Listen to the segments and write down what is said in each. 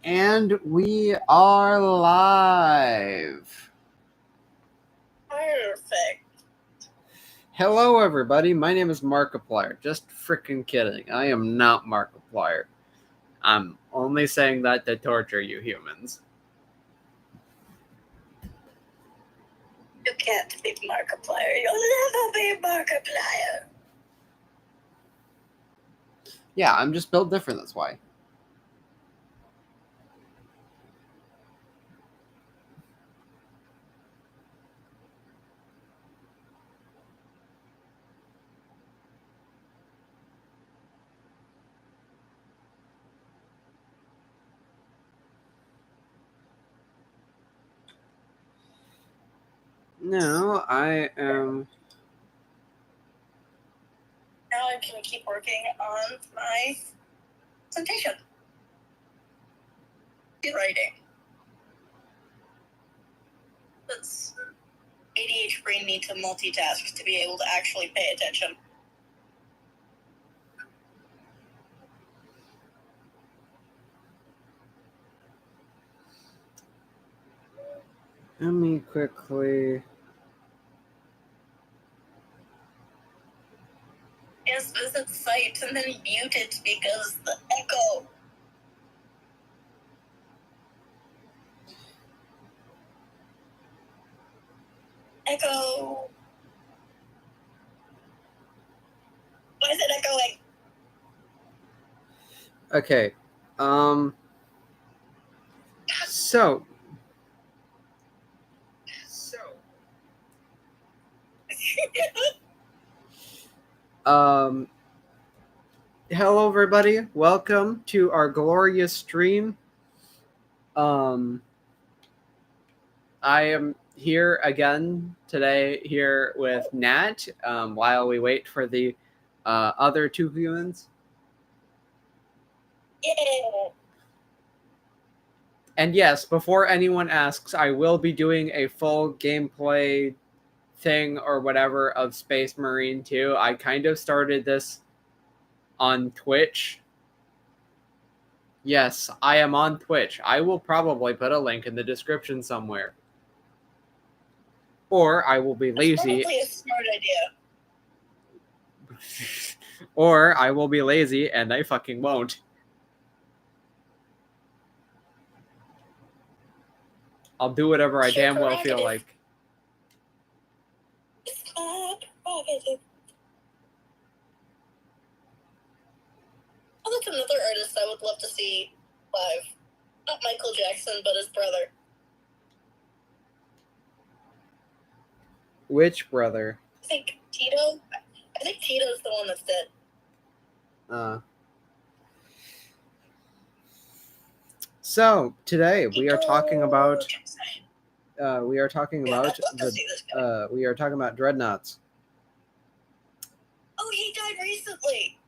And we are live. Perfect. Hello, everybody. My name is Markiplier. Just freaking kidding. I am not Markiplier. I'm only saying that to torture you humans. You can't be Markiplier. You'll never be Markiplier. Yeah, I'm just built different, that's why. No, I am... Now I can keep working on my presentation. Writing. That's ADHD brain need to multitask to be able to actually pay attention. Let me quickly... Yes, visit site and then mute it because the echo. Echo. Why is it echoing? Okay. So... Hello, everybody. Welcome to our glorious stream. I am here again today here with Nat while we wait for the other two humans. Yeah. And yes, before anyone asks, I will be doing a full gameplay thing or whatever of Space Marine 2. I kind of started this on Twitch. Yes, I am on Twitch. I will probably put a link in the description somewhere. Or I will be lazy. That's probably a smart idea. Or I will be lazy and I fucking won't. I'll do whatever I damn well feel like. It's my prerogative. Oh, that's another artist I would love to see live. Not Michael Jackson, but his brother. Which brother? I think Tito. I think Tito's the one that's dead. So today we are Tito talking about Jackson. we are talking about Dreadnoughts. Oh, he died recently.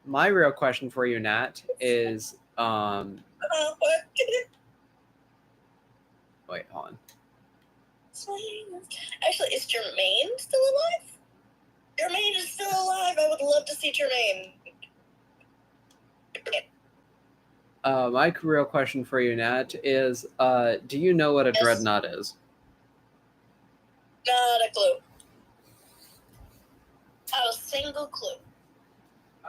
My real question for you, Nat, is What? wait, hold on. Actually, is Jermaine still alive? Jermaine is still alive. I would love to see Jermaine. My real question for you, Nat, is do you know what a dreadnought is? Not a clue. Not a single clue.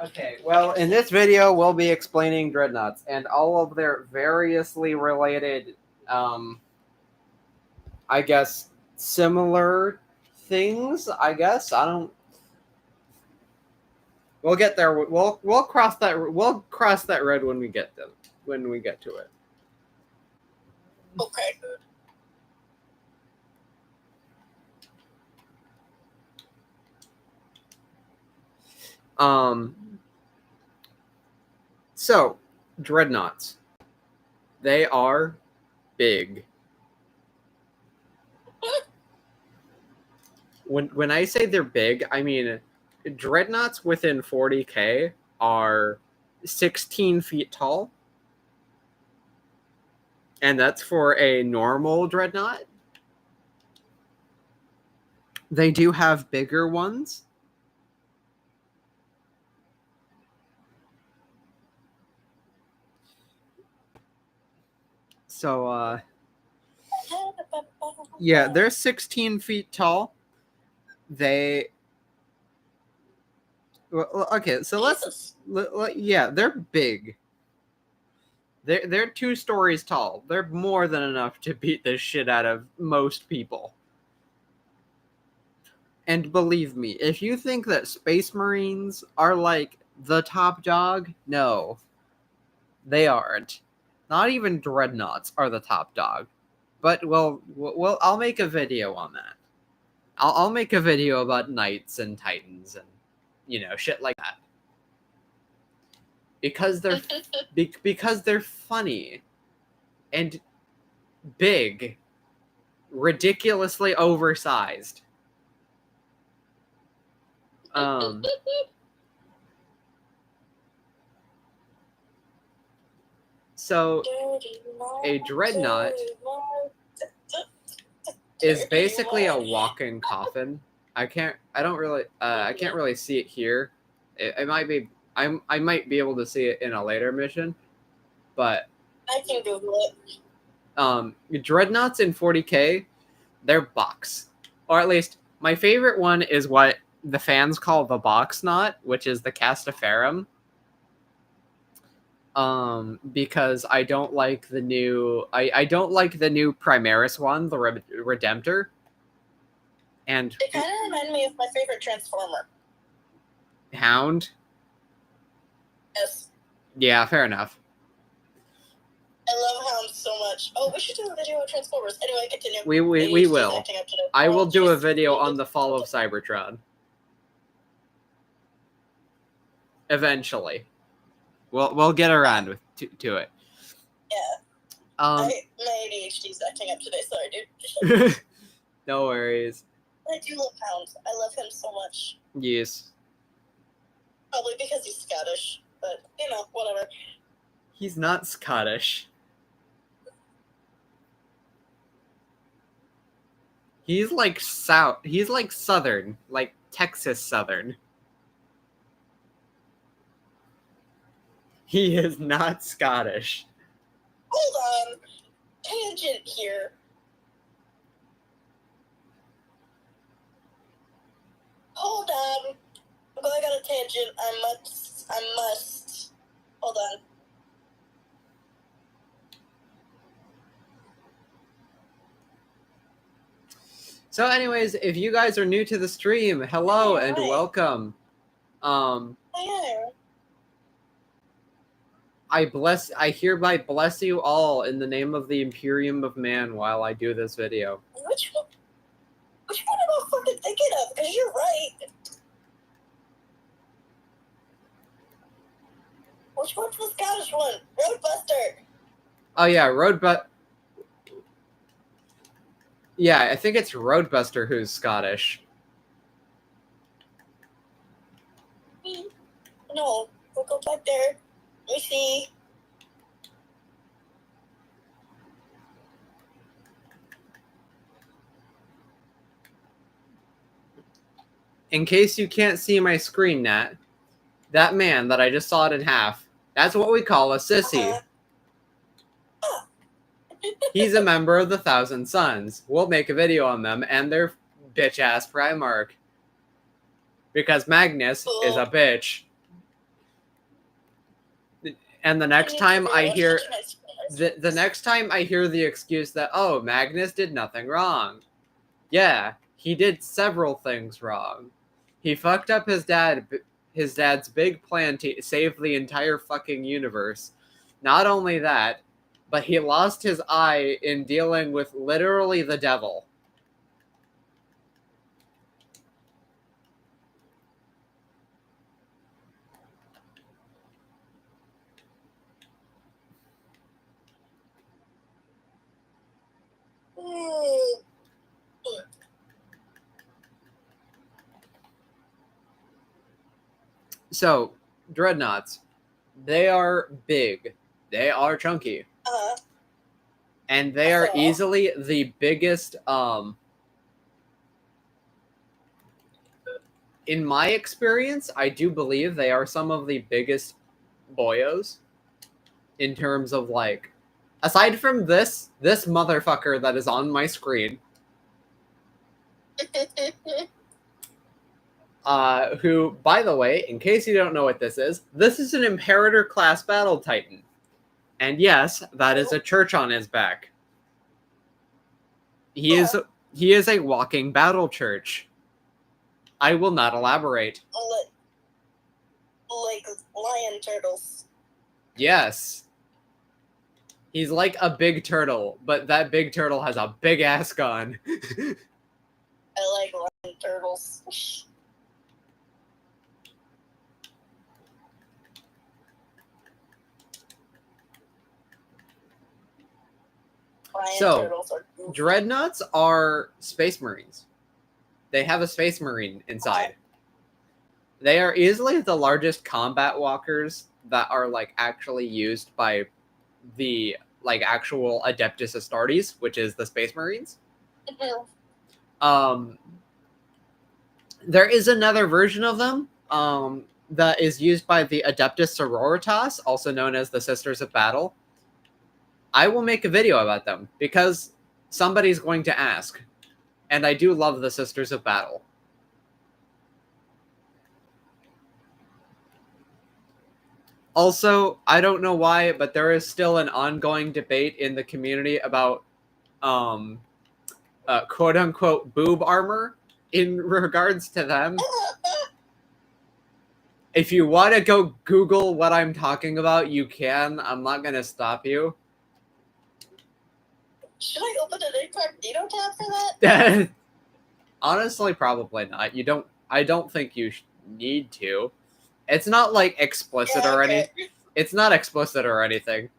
Okay, well, in this video, we'll be explaining dreadnoughts and all of their variously related, I guess, similar things. I guess We'll get there. We'll cross that. We'll cross that road when we get to it. Okay. So, dreadnoughts. They are big. When I say they're big, I mean dreadnoughts within 40K are 16 feet tall. And that's for a normal dreadnought. They do have bigger ones. So, yeah, they're 16 feet tall. They... Well, okay, so yeah, they're big. They're 2 stories tall. They're more than enough to beat the shit out of most people. And believe me, if you think that Space Marines are like the top dog, no, they aren't. Not even Dreadnoughts are the top dog. But well, I'll make a video on that. I'll make a video about Knights and Titans and shit like that. Because they're funny and big, ridiculously oversized. So a dreadnought is basically a walking coffin. I can't really see it here. It might be I might be able to see it in a later mission, but I can Google it. Dreadnoughts in 40K, they're box, or at least my favorite one is what the fans call the box knot, which is the Castaferum. Because I don't like the new I don't like the new Primaris one, the Redemptor. And it kind of reminded me of my favorite Transformer. Hound? Yes. Yeah, fair enough. I love Hound so much. Oh, we should do a video of Transformers. Anyway, continue. We will. I will do a video on the fall of Cybertron. Eventually. We'll get around to it. Yeah. My ADHD is acting up today. Sorry, dude. No worries. I do love Hound. I love him so much. Yes. Probably because he's Scottish, but whatever. He's not Scottish. He's like South. He's like Southern, like Texas Southern. He is not Scottish. Hold on. Tangent here. Hold on. I'm going on a tangent. I must. Hold on. So anyways, if you guys are new to the stream, hello and welcome. I hereby bless you all in the name of the Imperium of Man while I do this video. Which one am I fucking thinking of? Because you're right. Which one's the Scottish one? Roadbuster. Oh yeah, Yeah, I think it's Roadbuster who's Scottish. No, we'll go back there. Let me see. In case you can't see my screen, Nat, that man that I just sawed in half, that's what we call a sissy. He's a member of the Thousand Sons. We'll make a video on them and their bitch-ass Primarch. Because Magnus is a bitch. And the next time I hear... The next time I hear the excuse that, oh, Magnus did nothing wrong. Yeah, he did several things wrong. He fucked up his dad's big plan to save the entire fucking universe. Not only that, but he lost his eye in dealing with literally the devil. So, dreadnoughts, they are big. They are chunky. And they are easily the biggest, in my experience, I do believe they are some of the biggest boyos in terms of, like, Aside from this motherfucker that is on my screen, who, by the way, in case you don't know what this is an Imperator class battle titan. And yes, that is a church on his back. He is a walking battle church. I will not elaborate. Like lion turtles. Yes. He's like a big turtle, but that big turtle has a big ass gun. I like lion turtles. So, Dreadnoughts are Space Marines. They have a Space Marine inside. They are easily the largest combat walkers that are like actually used by the like actual Adeptus Astartes, which is the Space Marines. There is another version of them that is used by the Adeptus Sororitas, also known as the Sisters of Battle. I will make a video about them because somebody's going to ask. And I do love the Sisters of Battle. Also, I don't know why, but there is still an ongoing debate in the community about quote-unquote boob armor in regards to them. If you want to go Google what I'm talking about, you can. I'm not going to stop you. Should I open an incognito tab for that? Honestly, probably not. I don't think you need to. It's not like explicit or anything. It's not explicit or anything.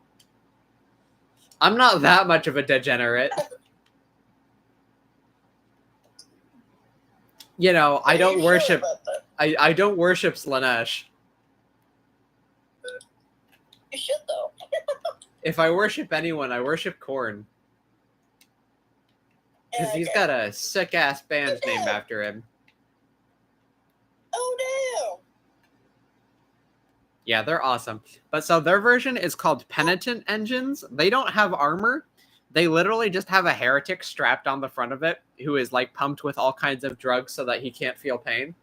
I'm not that much of a degenerate. You know, I don't worship. I don't worship Slanesh. You should though. If I worship anyone, I worship Korn. Because he's got a sick ass band named after him. Oh no! Yeah, they're awesome. But so their version is called Penitent Engines. They don't have armor. They literally just have a heretic strapped on the front of it who is like pumped with all kinds of drugs so that he can't feel pain.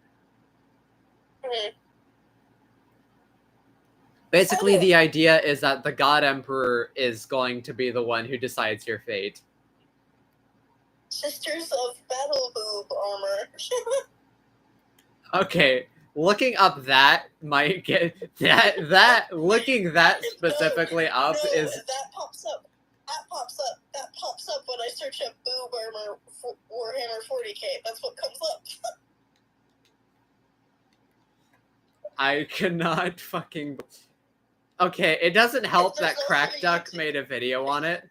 Basically, the idea is that the God Emperor is going to be the one who decides your fate. Sisters of Battle boob armor. Okay, looking up that might get that looking that specifically up is that pops up. That pops up when I search up boob armor for Warhammer 40K. That's what comes up. I cannot fucking. Okay, it doesn't help that Crack Duck made a video on it.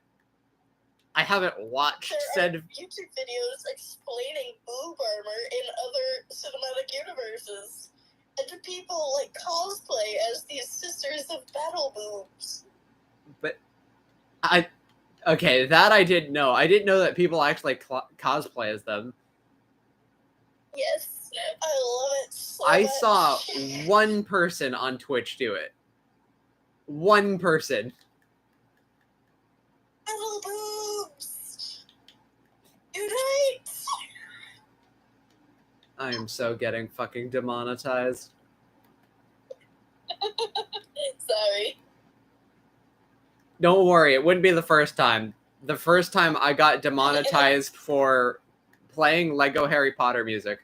I haven't watched said YouTube videos explaining boob armor in other cinematic universes, and people like cosplay as these Sisters of Battle boobs. But okay, that I didn't know. I didn't know that people actually cosplay as them. Yes, I love it so I much. saw one person on Twitch do it. One person. Battle boobs! Unite! I am so getting fucking demonetized. Sorry. Don't worry, it wouldn't be the first time. The first time I got demonetized for playing Lego Harry Potter music.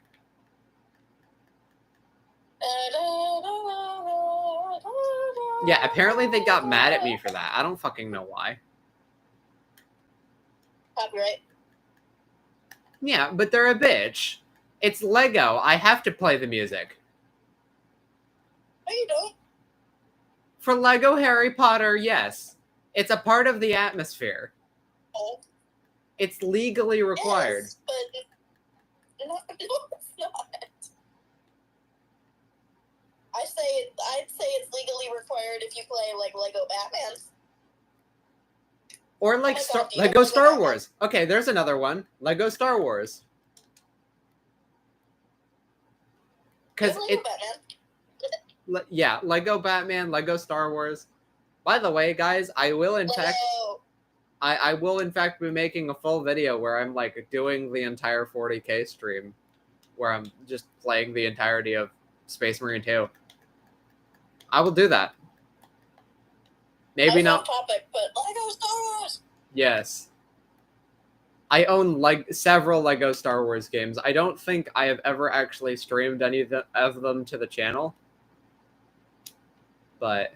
Yeah, apparently they got mad at me for that. I don't fucking know why. Copyright. Yeah, but they're a bitch. It's Lego. I have to play the music. No, you don't. For Lego Harry Potter, yes. It's a part of the atmosphere. Oh. It's legally required. Yes, but no, it's not. I'd say it's legally required if you play like Lego Batman. Or like Lego Star Wars. Okay, there's another one. Lego Star Wars. Because yeah, Lego Batman, Lego Star Wars. By the way, guys, I will in fact I will in fact be making a full video where I'm like doing the entire 40K stream, where I'm just playing the entirety of Space Marine 2. I will do that. Maybe not. Off topic, but Lego Star Wars. Yes. I own several Lego Star Wars games. I don't think I have ever actually streamed any of them to the channel. But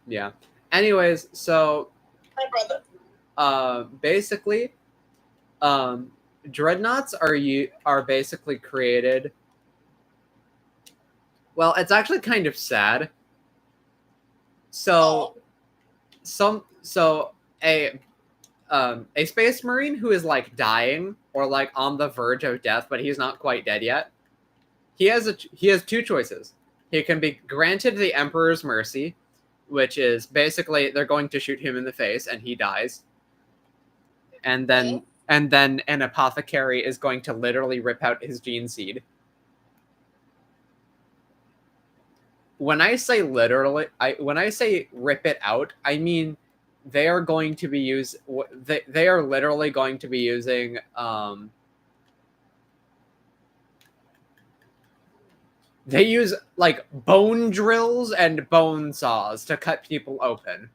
yeah. Anyways, so My brother. Basically, dreadnoughts are basically created. Well, it's actually kind of sad. So, a space marine who is like dying or like on the verge of death, but he's not quite dead yet. He has two choices. He can be granted the Emperor's Mercy, which is basically they're going to shoot him in the face and he dies. And then an apothecary is going to literally rip out his gene seed. When I say literally, when I say rip it out, I mean they are going to be they are literally going to be using they use like bone drills and bone saws to cut people open.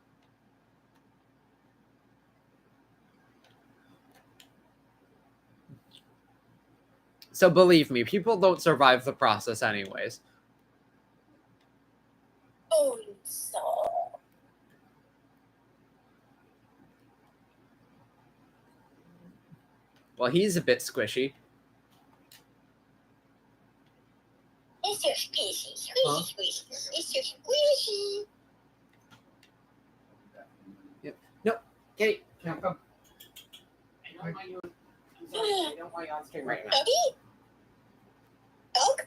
So believe me, people don't survive the process anyways. Bone saw. Well, he's a bit squishy. It's your squishy, squishy, squishy. It's your squishy. Yep. No, Kitty, come. I don't want you on stream right now. Doggy? Dog?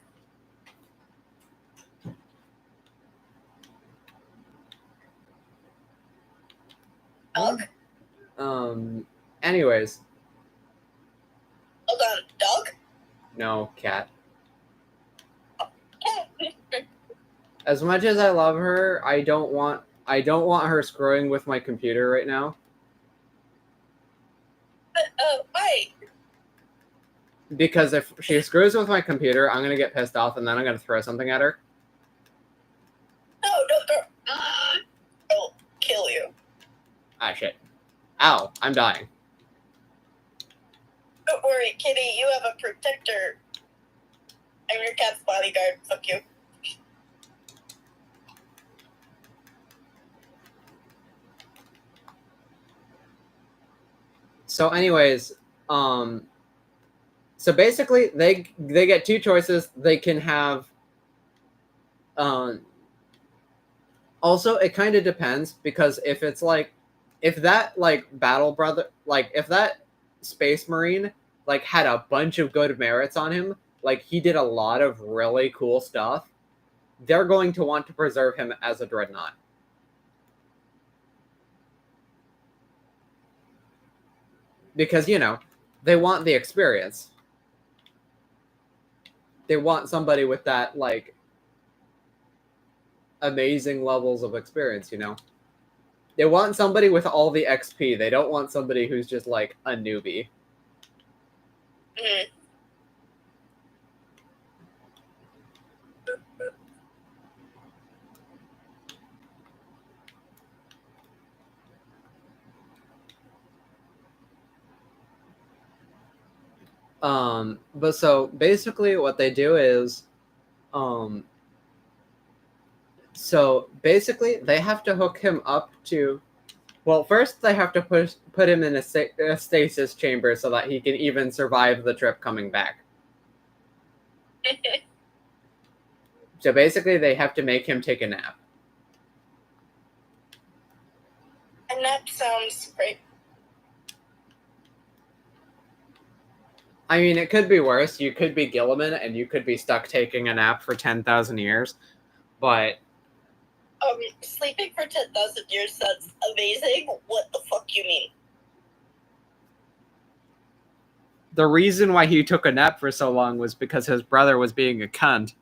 Dog? Anyways. Hold on, dog? No, cat. Cat. As much as I love her, I don't want her screwing with my computer right now. Why? Because if she screws with my computer, I'm gonna get pissed off and then I'm gonna throw something at her. No, don't throw. I'll kill you. Ah, shit. Ow, I'm dying. Don't worry, Kitty, you have a protector. I'm your cat's bodyguard. Fuck you. So anyways, so basically they get two choices. They can have also it kind of depends, because if that battle brother, like if that space marine like had a bunch of good merits on him, like he did a lot of really cool stuff, they're going to want to preserve him as a dreadnought. Because, they want the experience. They want somebody with that, like, amazing levels of experience, They want somebody with all the XP. They don't want somebody who's just, like, a newbie. Mm. But so basically what they do is, so basically they have to hook him up to, well, first they have to put him in a stasis chamber so that he can even survive the trip coming back. So basically they have to make him take a nap. And that sounds great. I mean, it could be worse. You could be Gilliman and you could be stuck taking a nap for 10,000 years. But sleeping for 10,000 years sounds amazing. What the fuck you mean? The reason why he took a nap for so long was because his brother was being a cunt.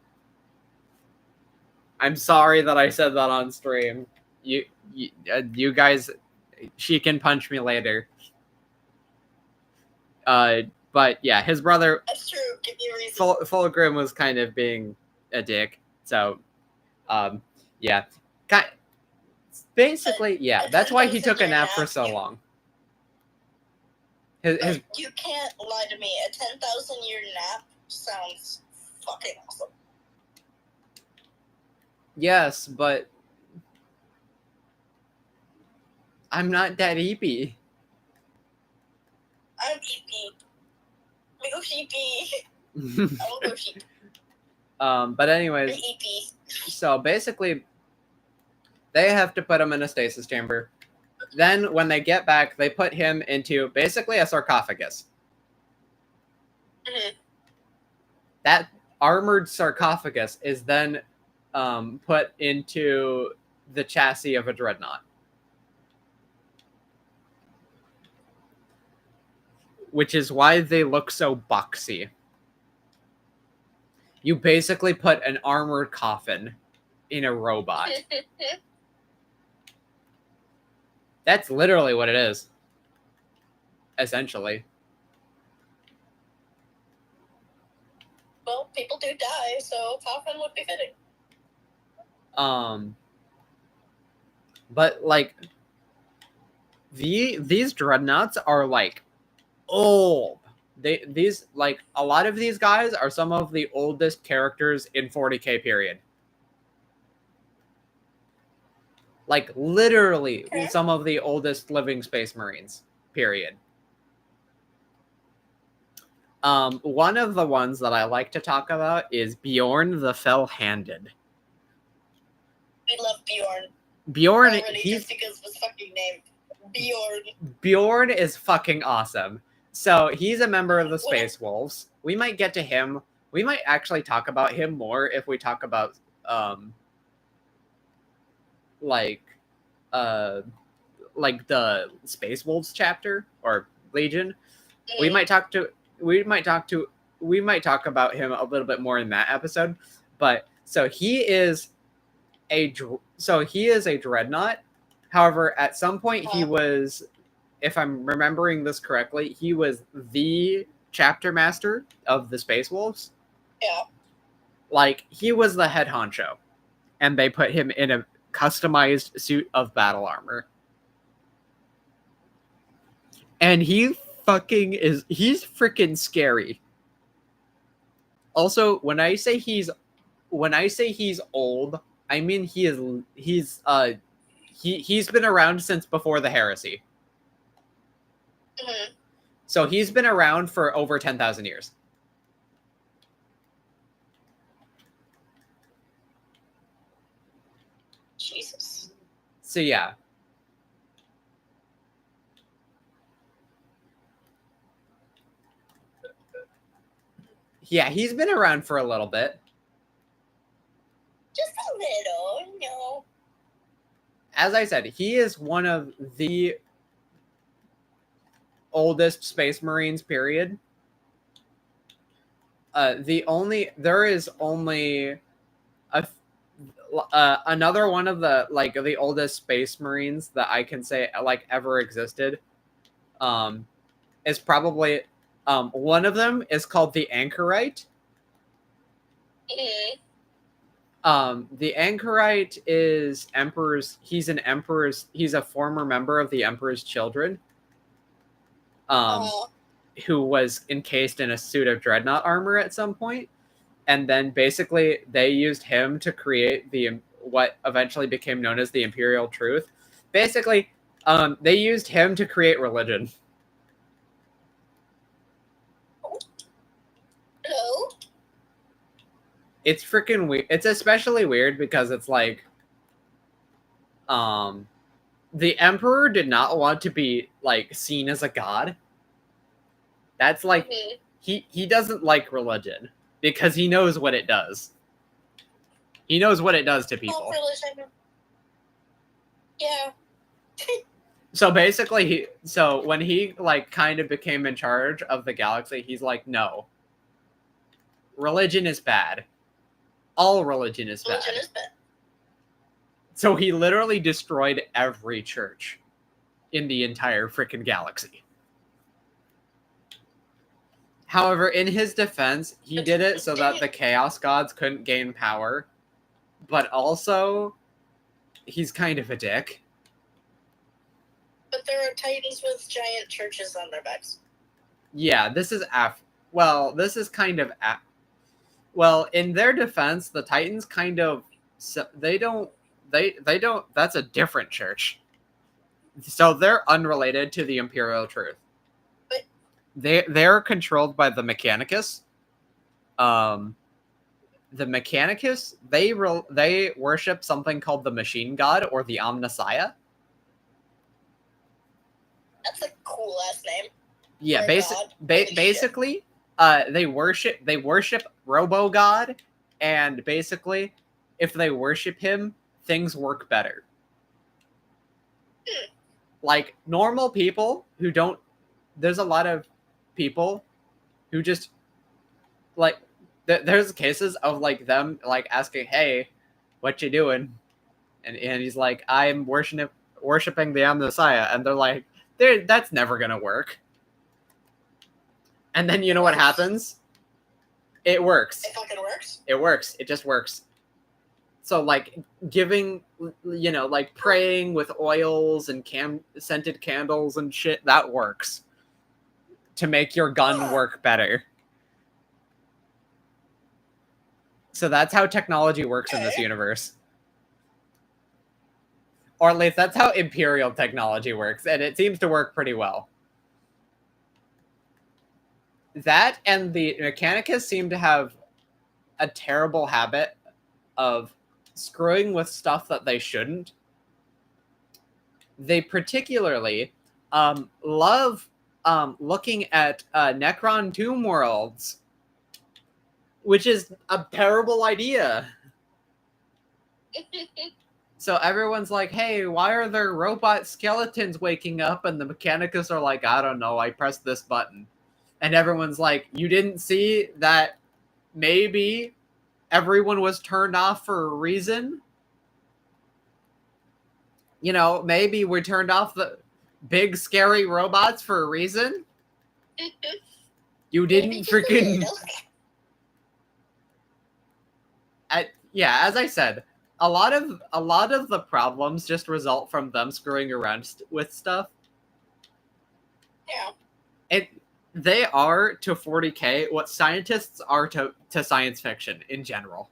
I'm sorry that I said that on stream. You guys, she can punch me later. But yeah, his brother. That's true. Give me a reason. Fulgrim was kind of being a dick. So, yeah, basically, yeah. That's why he took a nap for so long. You can't lie to me. A 10,000-year nap sounds fucking awesome. Yes, but I'm not that EP. I'm EP. We go sheepy. I will go sheep. But anyways, so basically, they have to put him in a stasis chamber. Then, when they get back, they put him into basically a sarcophagus. Mm-hmm. That armored sarcophagus is then put into the chassis of a dreadnought. Which is why they look so boxy. You basically put an armored coffin in a robot. That's literally what it is. Essentially. Well, people do die, so coffin would be fitting. But like these dreadnoughts are like old. These like a lot of these guys are some of the oldest characters in 40K period. Like literally some of the oldest living Space Marines, period. One of the ones that I like to talk about is Bjorn the Fell-Handed. We love Bjorn. Bjorn, just because of his fucking name. Bjorn is fucking awesome. So he's a member of the Space Wolves. We might get to him. We might actually talk about him more if we talk about like the Space Wolves chapter or Legion. We might talk about him a little bit more in that episode. But so he is a dreadnought. However, at some point he was, if I'm remembering this correctly, he was the chapter master of the Space Wolves. Yeah. Like he was the head honcho, and they put him in a customized suit of battle armor. And he's freaking scary. Also, when I say he's old, I mean he's been around since before the heresy. Mm-hmm. So he's been around for over 10,000 years. Jesus. So yeah. Yeah, he's been around for a little bit. Just a little, no. As I said, he is one of the oldest Space Marines, period. There is only another one of the oldest Space Marines that I can say like ever existed. Is probably one of them is called the Anchorite. Mm-hmm. The Anchorite is Emperor's. He's a former member of the Emperor's Children. Who was encased in a suit of dreadnought armor at some point, and then basically they used him to create what eventually became known as the Imperial Truth. Basically, they used him to create religion. Hello? It's freaking weird. It's especially weird because it's like, the Emperor did not want to be like seen as a god. That's like he doesn't like religion because he knows what it does. He knows what it does to people. Religion. Yeah. So basically, when he like kind of became in charge of the galaxy, he's like, no, religion is bad. All religion is bad. Religion is bad. So he literally destroyed every church in the entire freaking galaxy. However, in his defense, he did it so that the Chaos Gods couldn't gain power. But also, he's kind of a dick. But there are titans with giant churches on their backs. Yeah, this is this is kind of well, in their defense, the Titans kind of they don't that's a different church. So they're unrelated to the Imperial Truth. But they're controlled by the Mechanicus. The Mechanicus, they worship something called the Machine God or the Omnissiah. That's a cool ass name. Yeah, basically, they worship Robo God, and basically, if they worship him, things work better. Like normal people who don't, there's a lot of people who just like there's cases of like them like asking, "Hey, what you doing?" And he's like, "I'm worshiping the Omnissiah," and they're like, "That's never gonna work." And then you know what happens? It works. It fucking works. It works. It just works. So like giving, like praying with oils and scented candles and shit, that works to make your gun work better. So that's how technology works in this universe. Or at least that's how Imperial technology works, and it seems to work pretty well. That and the Mechanicus seem to have a terrible habit of screwing with stuff that they shouldn't. They particularly love looking at Necron Tomb Worlds, which is a terrible idea. So everyone's like, hey, why are there robot skeletons waking up? And the Mechanicus are like, I don't know, I pressed this button. And everyone's like, you didn't see that maybe everyone was turned off for a reason? Maybe we turned off the big scary robots for a reason? You didn't freaking... Yeah, as I said, a lot of the problems just result from them screwing around with stuff. Yeah. They are to 40K what scientists are to science fiction in general.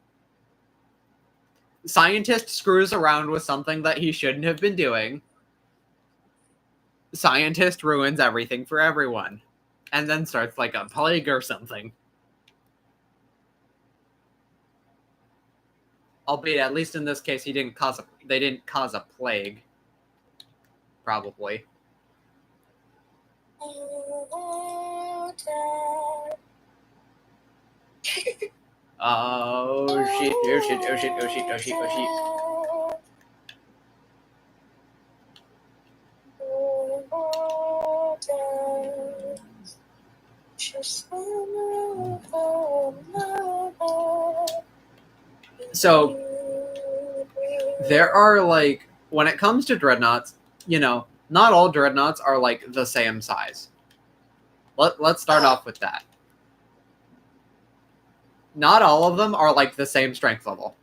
Scientist screws around with something that he shouldn't have been doing. Scientist ruins everything for everyone. And then starts like a plague or something. Albeit, at least in this case, they didn't cause a plague. Probably. Oh shit, oh shit, oh shit, oh shit, oh shit, oh shit. So, there are, like, when it comes to dreadnoughts, not all dreadnoughts are, like, the same size. Let's start off with that. Not all of them are, like, the same strength level.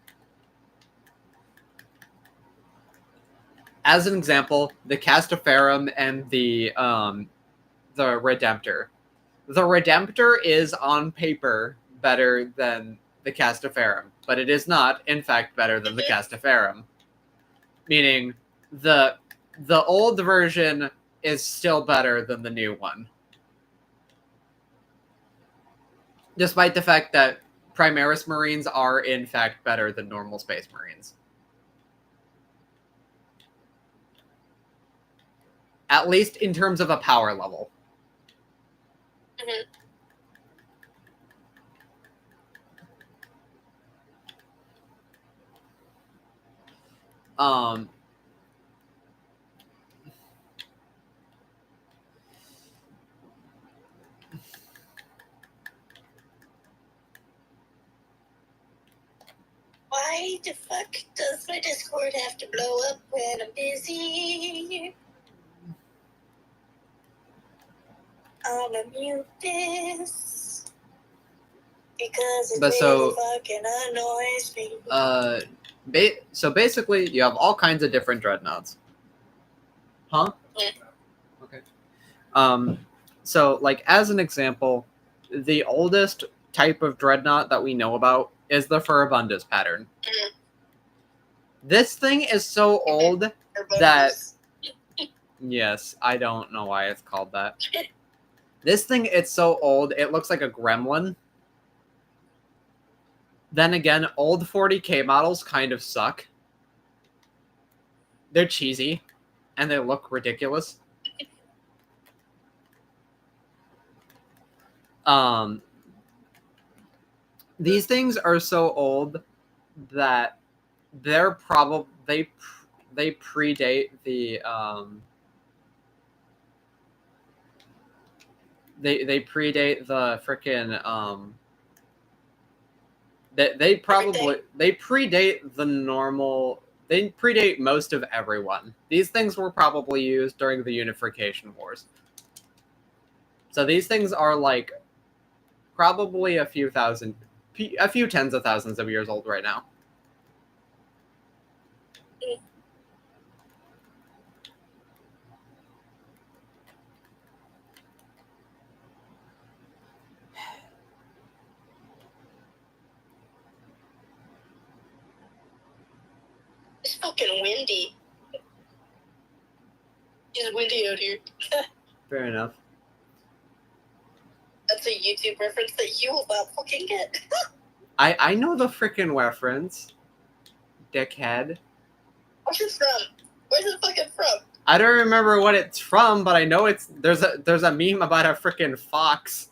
As an example, the Castaferum and the Redemptor. The Redemptor is, on paper, better than the Castaferum, but it is not, in fact, better than the Castaferum. Meaning, the old version is still better than the new one. Despite the fact that Primaris Marines are, in fact, better than normal Space Marines. At least in terms of a power level. Mm-hmm. Why Why the fuck does my Discord have to blow up when I'm busy? I'm gonna mute this because it really fucking annoys me. So basically, you have all kinds of different dreadnoughts. Huh? Yeah. Okay. So, like, as an example, the oldest type of dreadnought that we know about is the Furibundus pattern. Mm. This thing is so old that... Yes, I don't know why it's called that. This thing, it's so old, it looks like a gremlin. Then again, old 40K models kind of suck. They're cheesy, and they look ridiculous. These things are so old that they're probably they predate the they predate the frickin' they probably they predate the normal. They predate most of everyone. These things were probably used during the Unification Wars. So these things are like probably a few tens of thousands of years old right now. It's fucking windy. It's windy out here. Fair enough. That's a YouTube reference that you will not fucking get. I know the frickin' reference, dickhead. Where's it from? Where's it fucking from? I don't remember what it's from, but I know there's a meme about a frickin' fox.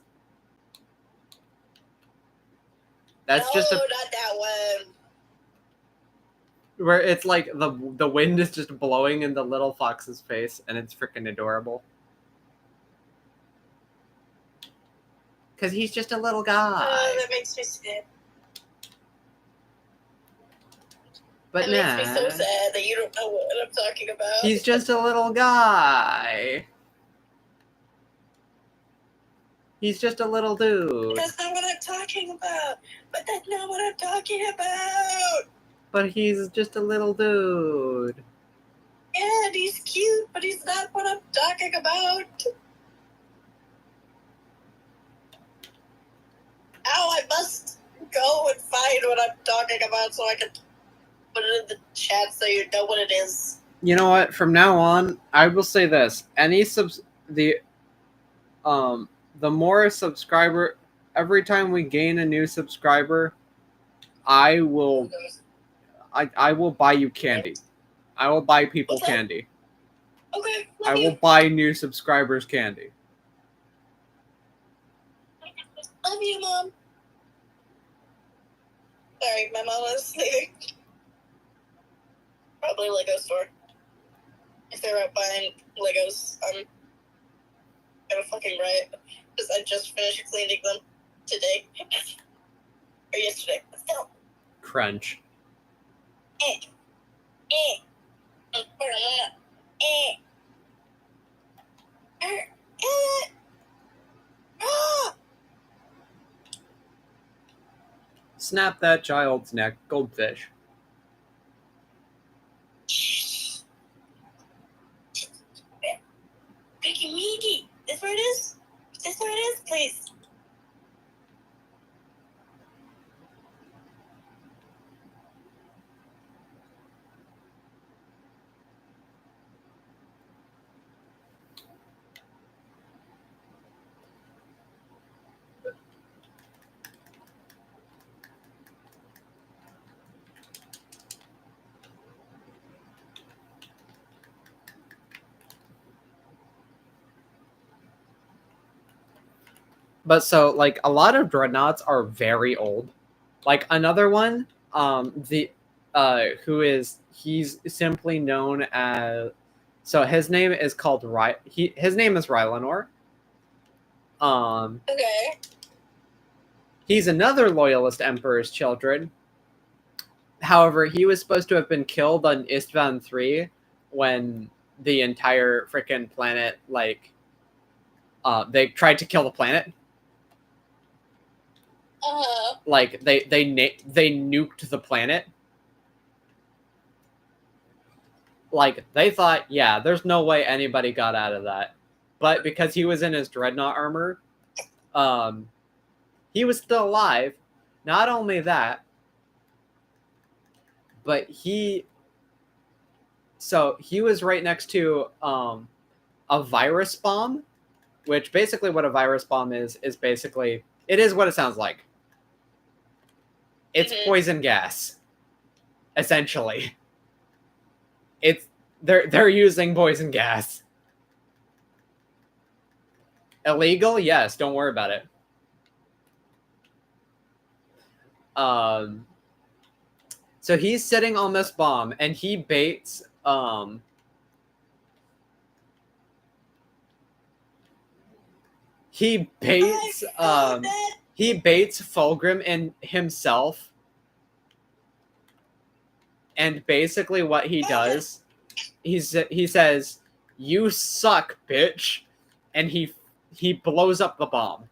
That's just not that one. Where it's like the wind is just blowing in the little fox's face, and it's freaking adorable. Because he's just a little guy. Oh, that makes me sad. But it makes me so sad that you don't know what I'm talking about. He's just a little guy. He's just a little dude. That's not what I'm talking about. But that's not what I'm talking about. But he's just a little dude. Yeah, and he's cute, but he's not what I'm talking about. Ow, I must go and find what I'm talking about so I can put it in the chat so you know what it is. You know what? From now on, I will say this: the more subscriber, every time we gain a new subscriber, I will buy you candy. I will buy people candy. Okay. I will buy new subscribers candy. Love you, Mom. Sorry, my mom was leaving. Probably Lego store. If they're out buying Legos, I'm gonna fucking riot. Because I just finished cleaning them today. Or yesterday. Still. Crunch. Snap that child's neck, goldfish. Ricky Meaty! This where it is? Is this where it is? Please. But so, like, a lot of dreadnoughts are very old. Like, another one, he's simply known as... So, his name is called... his name is Rylanor. Okay. He's another Loyalist Emperor's Children. However, he was supposed to have been killed on Istvan 3 when the entire freaking planet, like, they tried to kill the planet. Like, they nuked the planet. Like, they thought, yeah, there's no way anybody got out of that. But because he was in his dreadnought armor, he was still alive. Not only that, but he was right next to a virus bomb, which basically what a virus bomb is basically, it is what it sounds like. It's poison gas, essentially. They're using poison gas. Illegal? Yes, don't worry about it. So he's sitting on this bomb, and he baits he baits Fulgrim and himself, and basically what he does, he says, "You suck, bitch," and he blows up the bomb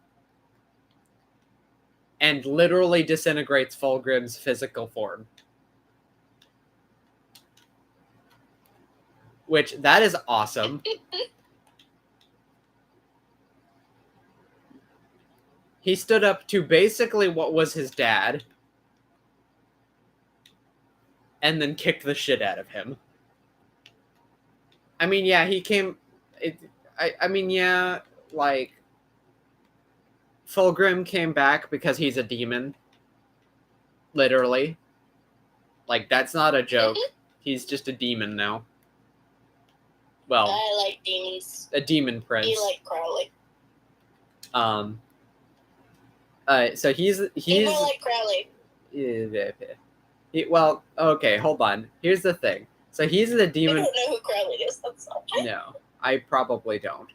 and literally disintegrates Fulgrim's physical form. Which, that is awesome. He stood up to basically what was his dad, and then kicked the shit out of him. I mean, yeah, he came... I mean, yeah, like... Fulgrim came back because he's a demon. Literally. Like, that's not a joke. He's just a demon now. Well... I like demons. A demon prince. You like Crowley. So he's more like Crowley. Well, okay, hold on. Here's the thing. So he's the demon. I don't know who Crowley is. That's all. No, I probably don't.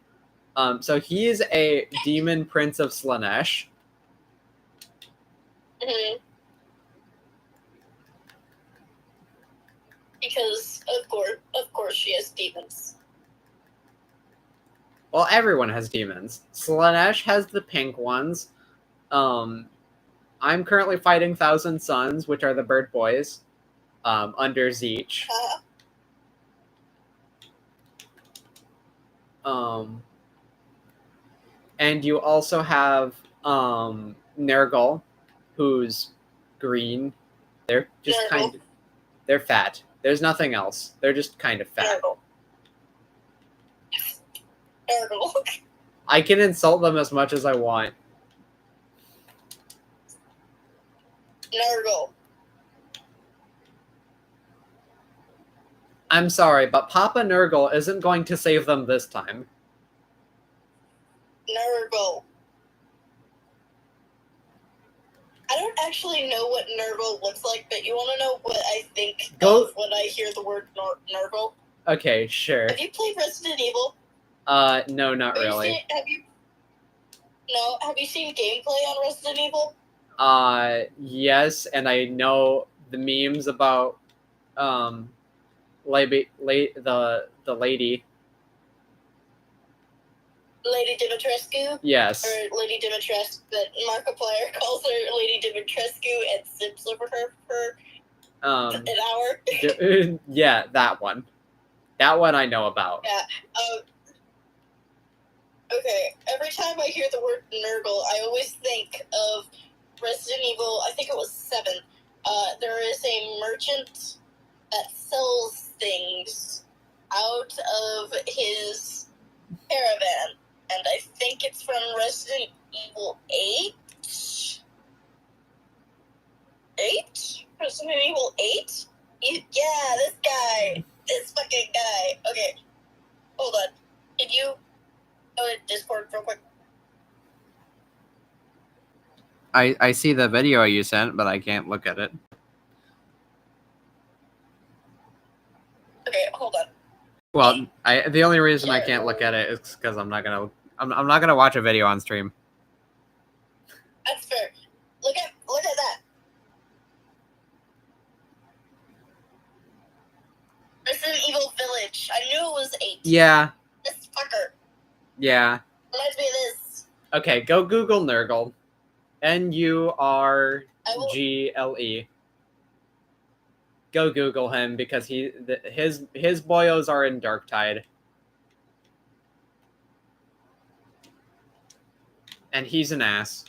So he's a demon prince of Slaanesh. Because of course, she has demons. Well, everyone has demons. Slaanesh has the pink ones. I'm currently fighting Thousand Suns, which are the bird boys, under Zeech. And you also have Nergal, who's green. They're just they're fat. There's nothing else. They're just kind of fat. Nergal. I can insult them as much as I want. Nergal. I'm sorry, but Papa Nergal isn't going to save them this time. Nergal. I don't actually know what Nergal looks like, but you want to know what I think of when I hear the word Nergal? Okay, sure. Have you played Resident Evil? No, not really. Have you seen gameplay on Resident Evil? Yes, and I know the memes about the lady. Lady Dimitrescu? Yes. Or Lady Dimitrescu, that Markiplier calls her Lady Dimitrescu and sips over her for an hour. Yeah, that one. That one I know about. Yeah. Okay, every time I hear the word Nergal, I always think of Resident Evil, I think it was 7. There is a merchant that sells things out of his caravan, and I think it's from Resident Evil 8? 8? Resident Evil 8? Yeah, this guy. This fucking guy. Okay, hold on. Can you go to Discord real quick? I see the video you sent, but I can't look at it. Okay, hold on. Well, the only reason I can't look at it is because I'm not gonna watch a video on stream. That's fair. Look at that. Yeah. This fucker. Yeah. Reminds me of this. Okay, go Google Nurgle. Nurgle. Go Google him because his boyos are in Darktide. And he's an ass.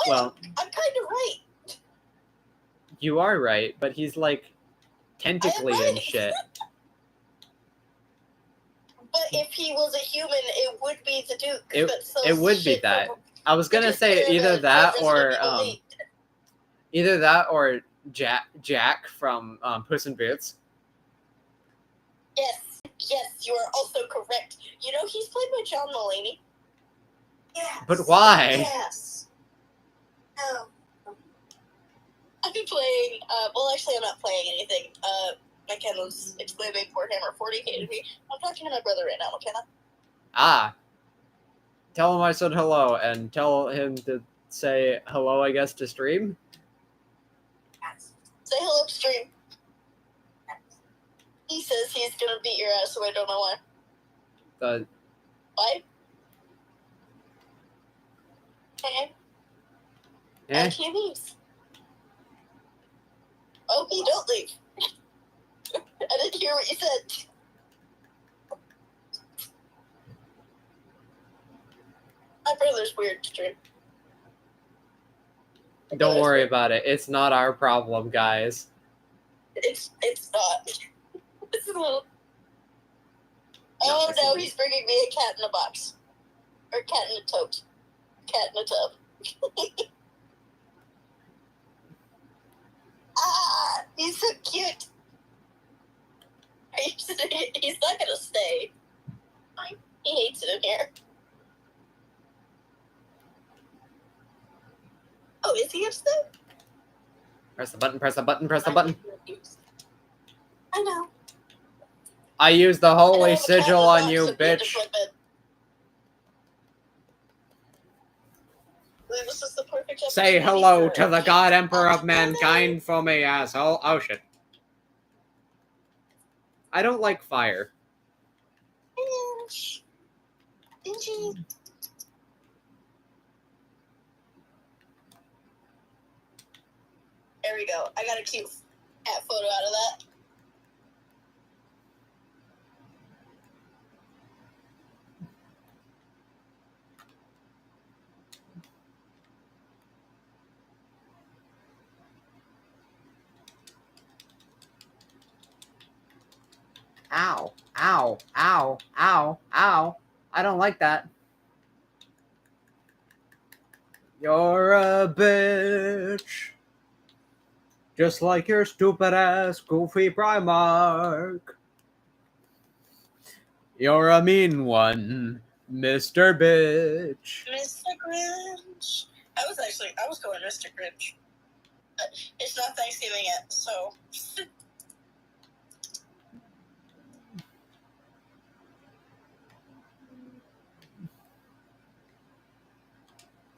Well, I'm kind of right. you are right, but he's like tentacly right. and shit. But if he was a human, it would be the Duke. It would be that. I was gonna say either that or Jack from Puss in Boots. Yes, you are also correct. You know, he's played by John Mulaney. Yes. But why? Yes. No. I've been playing, well, actually, I'm not playing anything. McKenna's explaining Warhammer 40K to me. I'm talking to my brother right now, McKenna. Ah. Tell him I said hello, and tell him to say hello, I guess, to stream. Yes. Say hello to stream. Yes. He says he's gonna beat your ass, so I don't know why. Why? Okay. And he leaves. Oh, he don't leave. I didn't hear what you said. My brother's weird to stream. Don't worry about it. It's not our problem, guys. It's not. This is a little... Oh no, he's bringing me a cat in a box. Or cat in a tote. Cat in a tub. Ah, he's so cute. He's not gonna stay. He hates it in here. Oh, is he upset? Press the button, press the button, press the button. I know. I used the holy sigil on you, bitch. This is the perfect Say hello to the God Emperor of Mankind for me, asshole. Oh shit. I don't like fire. There we go. I got a cute cat photo out of that. Ow, ow, ow, ow, ow. I don't like that. You're a bitch. Just like your stupid ass Goofy Primarch. You're a mean one, Mr. Bitch. Mr. Grinch. I was going Mr. Grinch. But it's not Thanksgiving yet, so...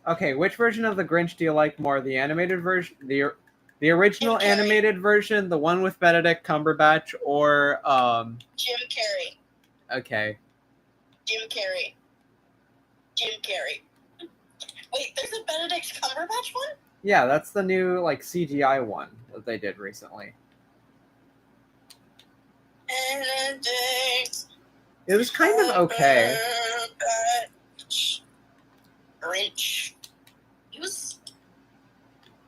Okay, which version of the Grinch do you like more? The animated version, the original animated version, the one with Benedict Cumberbatch, or Jim Carrey. Okay. Jim Carrey. Wait, there's a Benedict Cumberbatch one? Yeah, that's the new like CGI one that they did recently. Benedict. It was kind of okay. Grinch. He was.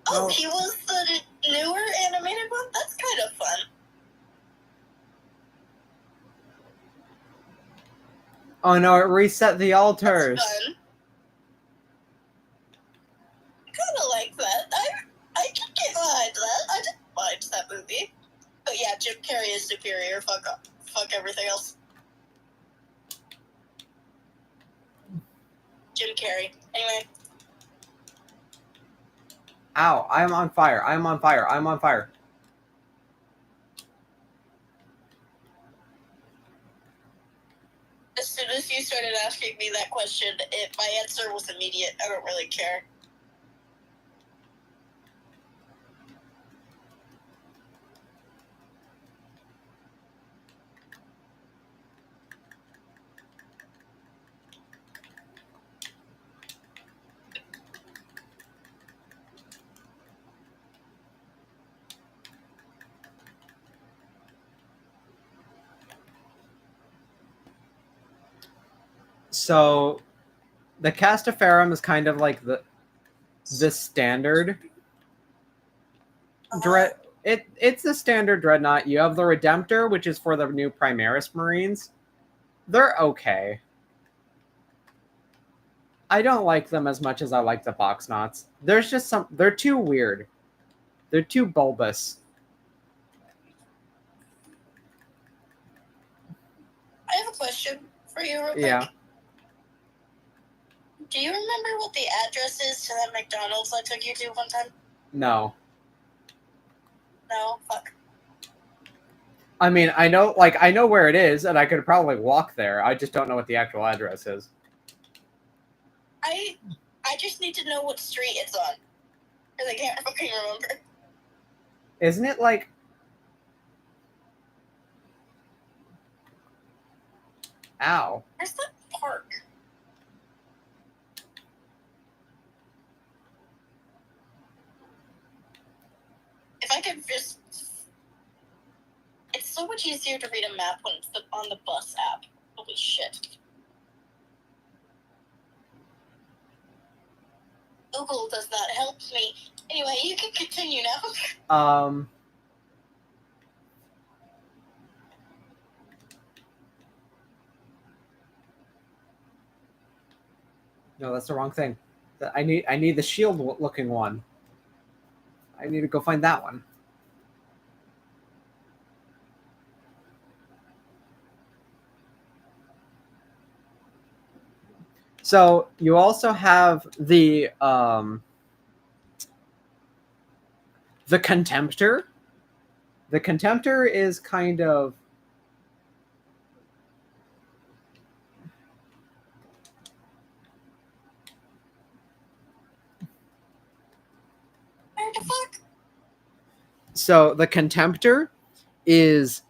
Oh, he was the newer animated one? That's kind of fun. Oh no, it reset the altars. That's fun. I kind of like that. I can get behind that. I didn't mind that movie. But yeah, Jim Carrey is superior. Fuck up. Fuck everything else. Jim Carrey. Anyway. Ow, I'm on fire. I'm on fire. I'm on fire. As soon as you started asking me that question, my answer was immediate. I don't really care. So the Castaferum is kind of like the standard dread. It's the standard dreadnought. You have the Redemptor, which is for the new Primaris Marines. They're okay. I don't like them as much as I like the Boxnauts. There's just some. They're too weird. They're too bulbous. I have a question for you real quick. Yeah. Do you remember what the address is to that McDonald's I took you to one time? No. No? Fuck. I mean, I know where it is, and I could probably walk there. I just don't know what the actual address is. I just need to know what street it's on. Because I can't fucking remember. Isn't it like... Ow. Where's the park? If I could just... It's so much easier to read a map when it's on the bus app. Holy shit. Google does not help me. Anyway, you can continue now. No, that's the wrong thing. I need the shield-looking one. I need to go find that one. So you also have the Contemptor. The Contemptor is kind of... Where the fuck? So the Contemptor is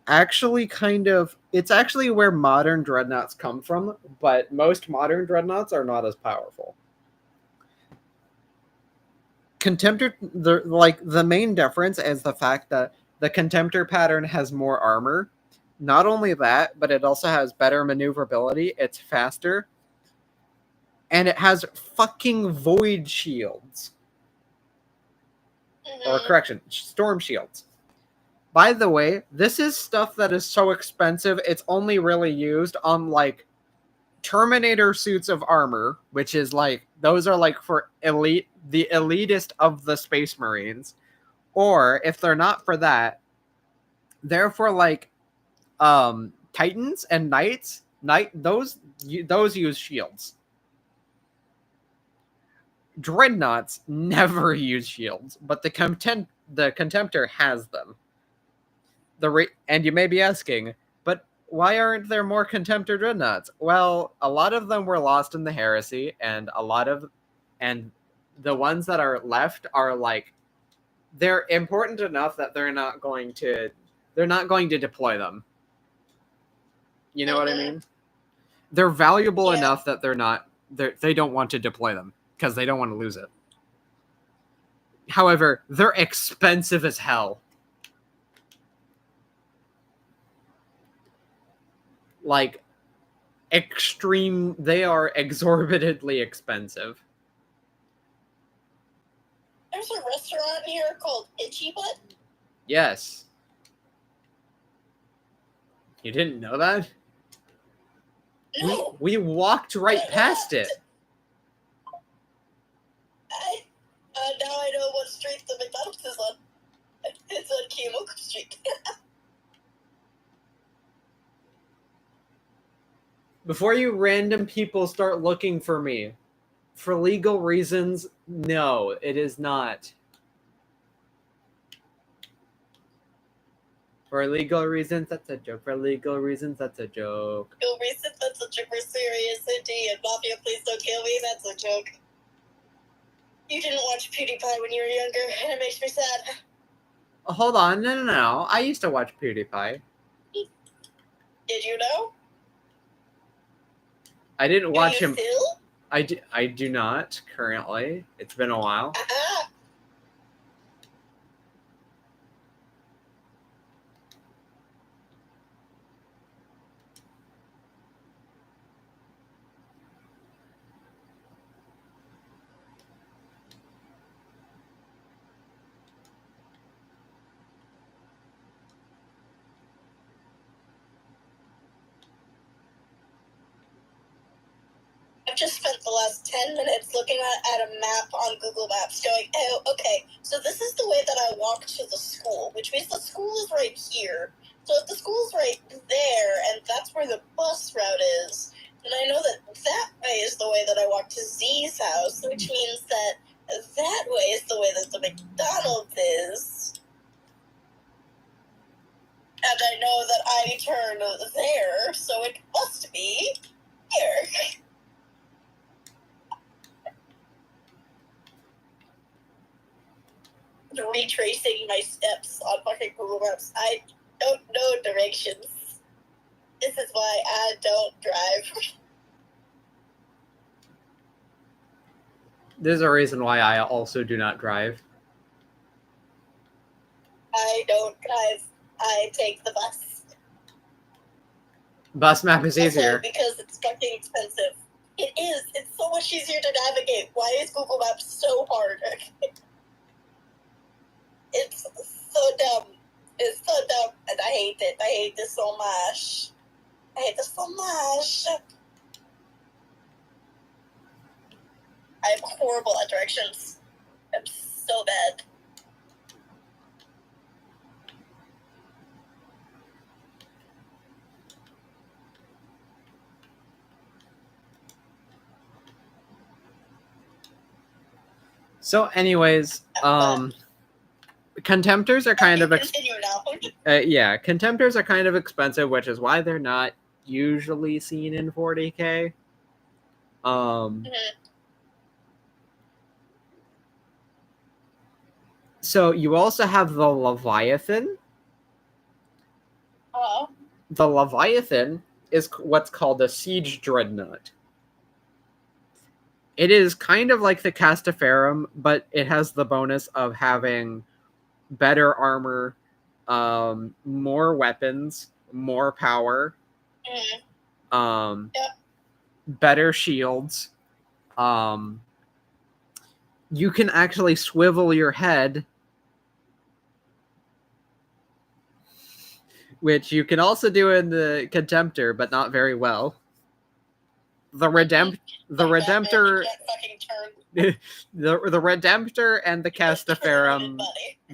actually kind of... It's actually where modern dreadnoughts come from, but most modern dreadnoughts are not as powerful. Contemptor, the main difference is the fact that the Contemptor pattern has more armor. Not only that, but it also has better maneuverability. It's faster. And it has fucking void shields. Mm-hmm. Or correction, storm shields. By the way, this is stuff that is so expensive, it's only really used on, like, Terminator suits of armor, which is, like, those are, like, for the elitist of the Space Marines. Or, if they're not for that, they're for, like, Titans and Knights. Those use shields. Dreadnoughts never use shields, but the Contemptor has them. And you may be asking, but why aren't there more Contemptor dreadnoughts? Well, a lot of them were lost in the heresy, and the ones that are left are like, they're important enough that they're not going to deploy them. You know what I mean? They're valuable enough that they don't want to deploy them because they don't want to lose it. However, they're expensive as hell. Like, they are exorbitantly expensive. There's a restaurant here called Itchy Butt? Yes. You didn't know that? No. We walked right past it. Now I know what street the McDonald's is on. It's on Kiyomoko Street. Before you random people start looking for me, for legal reasons, no, it is not. For legal reasons, that's a joke. For legal reasons, that's a joke. Legal reasons, that's a joke. For serious indeed. And Mafia, please don't kill me, that's a joke. You didn't watch PewDiePie when you were younger, and it makes me sad. Hold on, no. I used to watch PewDiePie. Did you know? I didn't watch him. Still? I do not currently. It's been a while. just spent the last 10 minutes looking at a map on Google Maps going, oh, okay, so this is the way that I walk to the school, which means the school is right here. So if the school's right there, and that's where the bus route is, then I know that that way is the way that I walk to Z's house, which means that that way is the way that the McDonald's is. And I know that I turn there, so it must be here. Retracing my steps on fucking Google Maps. I don't know directions. This is why I don't drive. There's a reason why I also do not drive. I don't drive. I take the bus. Bus map is easier. Also, because it's fucking expensive. It is. It's so much easier to navigate. Why is Google Maps so hard? It's so dumb. It's so dumb, and I hate it. I hate this so much. I hate this so much. I'm horrible at directions. I'm so bad. So, anyways, Contemptors are kind of Contemptors are kind of expensive, which is why they're not usually seen in 40K. So you also have the Leviathan. The Leviathan is what's called a siege dreadnought. It is kind of like the Castaferum, but it has the bonus of having better armor, more weapons, more power, better shields. You can actually swivel your head, which you can also do in the Contemptor, but not very well. The Redemptor, the Redemptor and the Castaferum,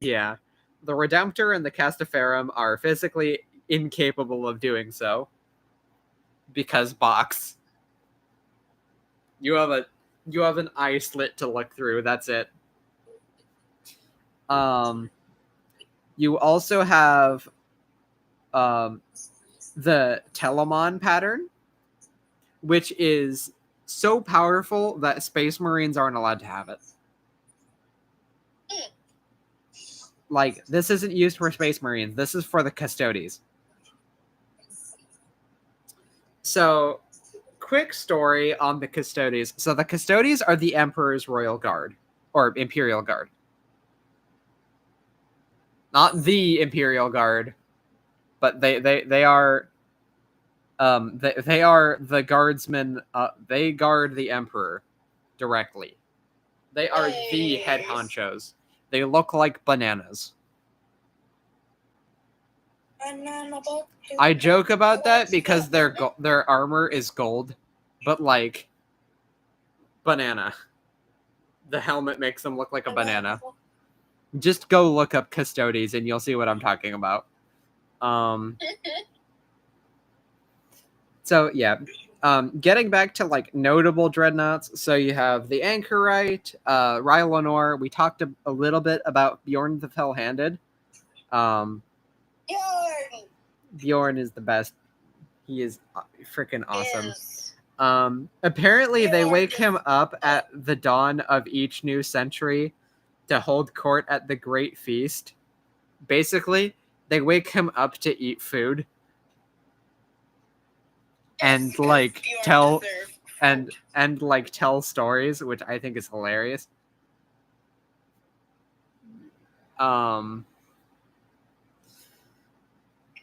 the Redemptor and the Castaferum are physically incapable of doing so because box. You have an eye slit to look through. That's it. You also have the Telemon pattern, which is so powerful that Space Marines aren't allowed to have it. Like, this isn't used for Space Marines. This is for the Custodes. So, quick story on the Custodes. So, the Custodes are the Emperor's Royal Guard, or Imperial Guard. Not the Imperial Guard, but they are... they are the guardsmen. They guard the Emperor directly. They are the head honchos. They look like bananas. I joke about that because their armor is gold, but like banana. The helmet makes them look like a banana. Just go look up Custodes and you'll see what I'm talking about. So yeah, getting back to like notable dreadnoughts. So you have the Anchorite, Rylanor. We talked a little bit about Bjorn the Fell-Handed. Bjorn is the best. He is freaking awesome. Apparently they wake him up at the dawn of each new century to hold court at the Great Feast. Basically, they wake him up to eat food. And like tell stories, which I think is hilarious. I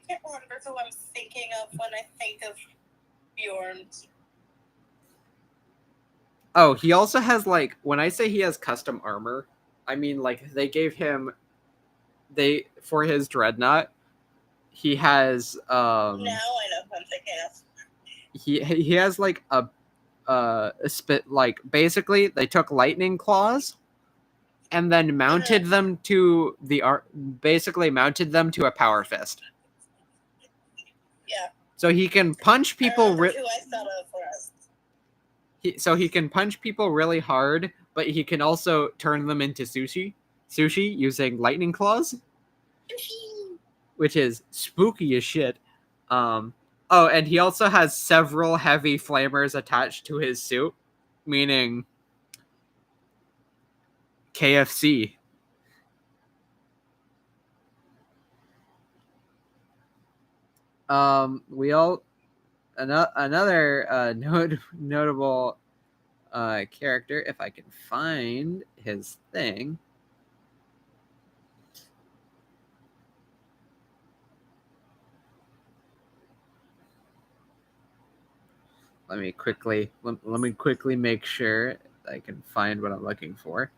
can't remember who I'm thinking of when I think of Bjorn. Oh, he also has like, when I say he has custom armor, I mean like they gave him for his dreadnought, he has now I know who I'm thinking of. He has like basically they took lightning claws and then mounted them to mounted them to a power fist. Yeah. So he can punch people. Who I thought of first. He can punch people really hard, but he can also turn them into sushi using lightning claws, which is spooky as shit. Oh, and he also has several heavy flamers attached to his suit, meaning KFC. Another notable character, if I can find his thing. Let me quickly make sure I can find what I'm looking for.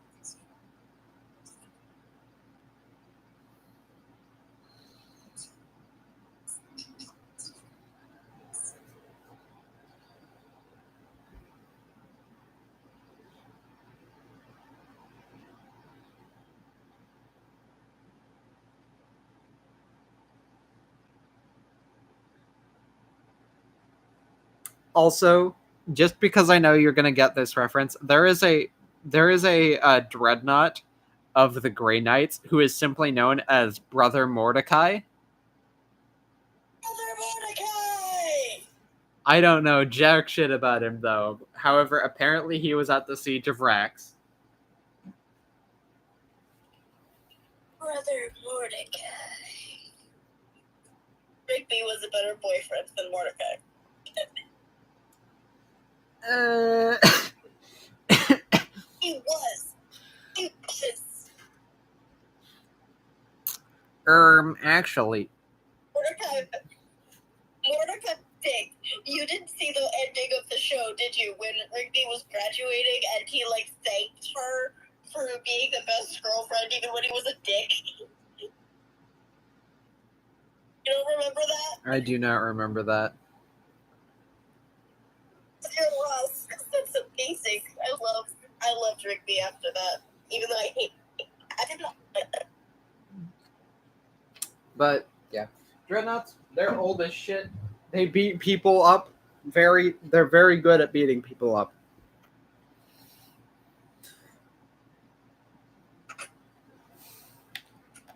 Also, just because I know you're going to get this reference, there is a dreadnought of the Grey Knights who is simply known as Brother Mordecai. Brother Mordecai! I don't know jack shit about him, though. However, apparently he was at the Siege of Rax. Brother Mordecai. Rigby was a better boyfriend than Mordecai. He was. Actually. Mordecai Dick, you didn't see the ending of the show, did you? When Rigby was graduating and he, thanked her for being the best girlfriend even when he was a dick. You don't remember that? I do not remember that. You're lost. That's amazing. I loved Rigby after that, even though I did not like that. But yeah, dreadnoughts, they're old as shit. They beat people up they're very good at beating people up.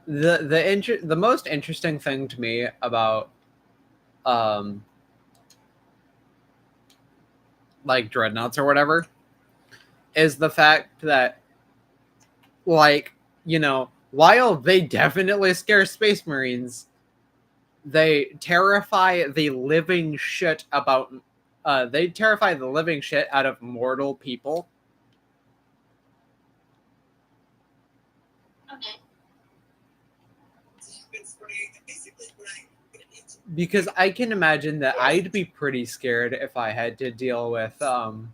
The most interesting thing to me about dreadnoughts or whatever is the fact that while they definitely scare Space Marines, they terrify the living shit out of mortal people. Okay. Because I can imagine that I'd be pretty scared if I had to deal with the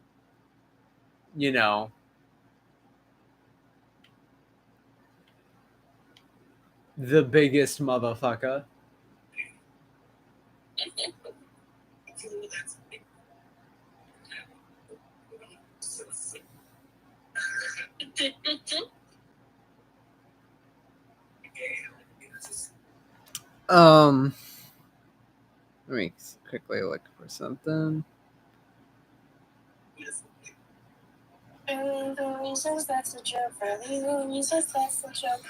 biggest motherfucker. Let me quickly look for something. That's a joke. That's a joke.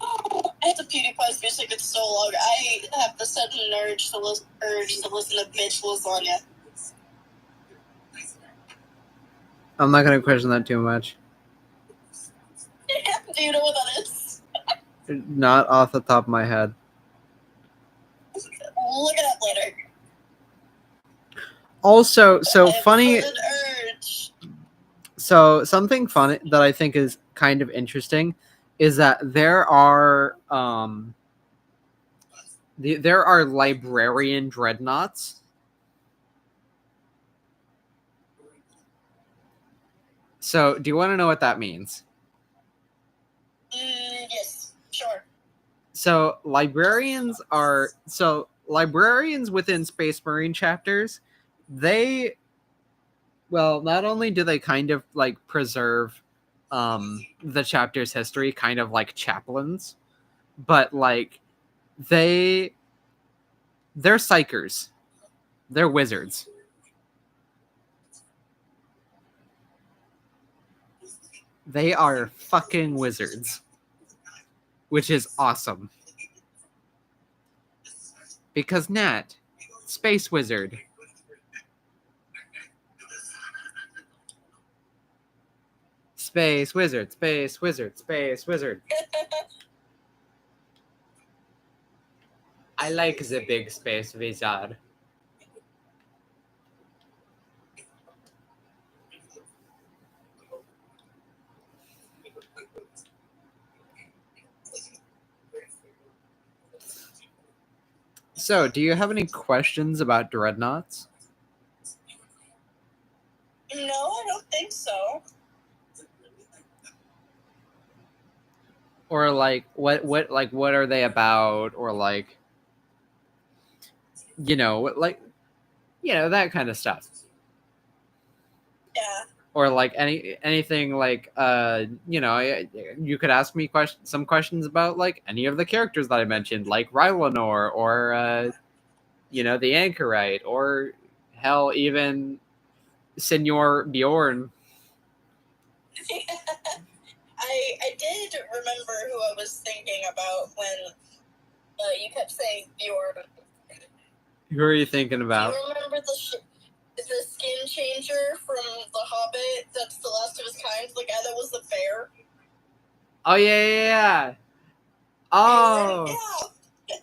I have to PewDiePie's music. It's so long. I have the sudden urge to listen to Bitch Lasagna. I'm not gonna question that too much. Do you know what that is? Not off the top of my head. Look it up later. Also, so funny. Sudden urge. So something funny that I think is kind of interesting is that there are librarian dreadnoughts. So, do you want to know what that means? Yes, sure. So, librarians within Space Marine chapters, they Well, not only do they kind of like preserve the chapter's history, kind of like chaplains, but like they're psychers. They're wizards. They are fucking wizards, which is awesome. Because Nat, space wizard. Space wizard, space wizard, space wizard. I like the big space wizard. So, do you have any questions about dreadnoughts? No, I don't think so. Or like what are they about? Or like that kind of stuff. Yeah. Or like anything like you could ask me some questions about like any of the characters that I mentioned, like Rylanor or the Anchorite, or hell, even Senor Bjorn. I did remember who I was thinking about when you kept saying Bjorn. Who are you thinking about? Do you remember the skin changer from The Hobbit? That's the last of his kind. The guy that was the bear. Oh yeah. Oh. Yeah.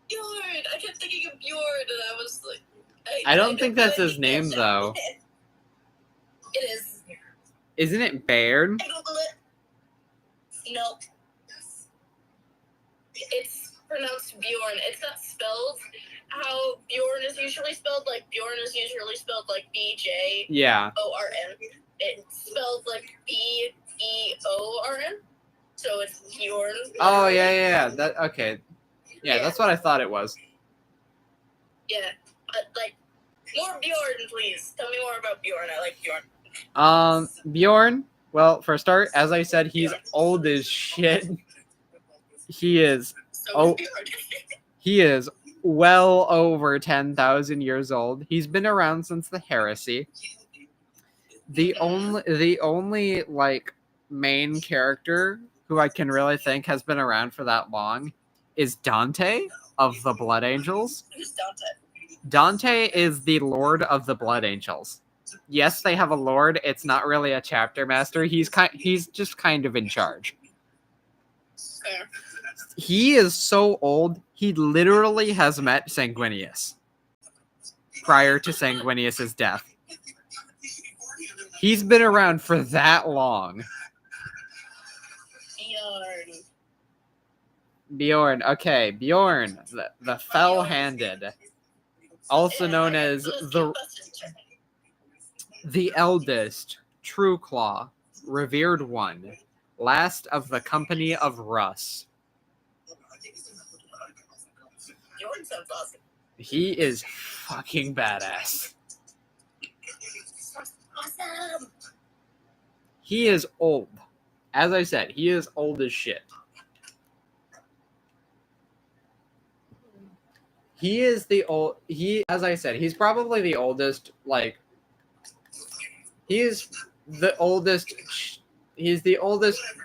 Bjorn. I kept thinking of Bjorn, and I was like, I don't think that's his name though. It is. Isn't it Bairn? No. It's pronounced Bjorn. It's not spelled how Bjorn is usually spelled. Like Bjorn is usually spelled like BJORN. Yeah. It's spelled like BEORN. So it's Bjorn. Oh yeah. That okay. Yeah, that's what I thought it was. Yeah, but like more Bjorn, please. Tell me more about Bjorn. I like Bjorn. Bjorn. Well, for a start, as I said, he's old as shit. He is. He is well over 10,000 years old. He's been around since the Heresy. The only like main character who I can really think has been around for that long is Dante of the Blood Angels. Who's Dante? Dante is the Lord of the Blood Angels. Yes, they have a lord. It's not really a chapter master. He's just kind of in charge. Fair. He is so old, he literally has met Sanguinius prior to Sanguinius' death. He's been around for that long. Bjorn. Okay, Bjorn, the Fell-Handed, also known as the eldest, True Claw, revered one, last of the company of Russ. Bjorn sounds awesome. He is fucking badass. Awesome. He is old. As I said, he is old as shit. He is as I said, he's probably the oldest, like, he's the oldest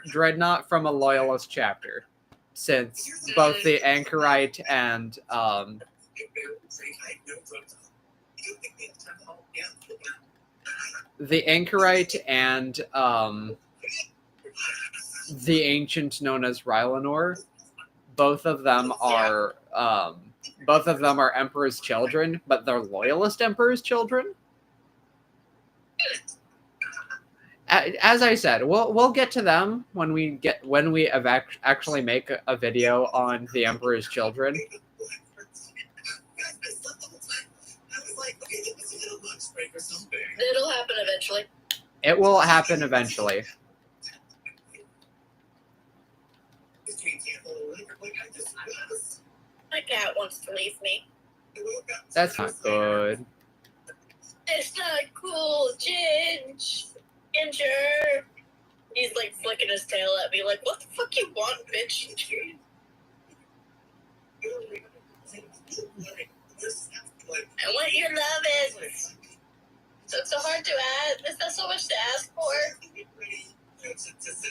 dreadnought from a loyalist chapter, since both the Anchorite and the ancient known as Rylanor, both of them are Emperor's children, but they're loyalist Emperor's children. As I said, we'll get to them when we actually make a video on the Emperor's children. It'll happen eventually. It will happen eventually. My cat wants to leave me. That's not good. It's not cool, Ginger. He's like flicking his tail at me, like, what the fuck you want, bitch? And what your love is. So it's so hard to ask. Is that so much to ask for?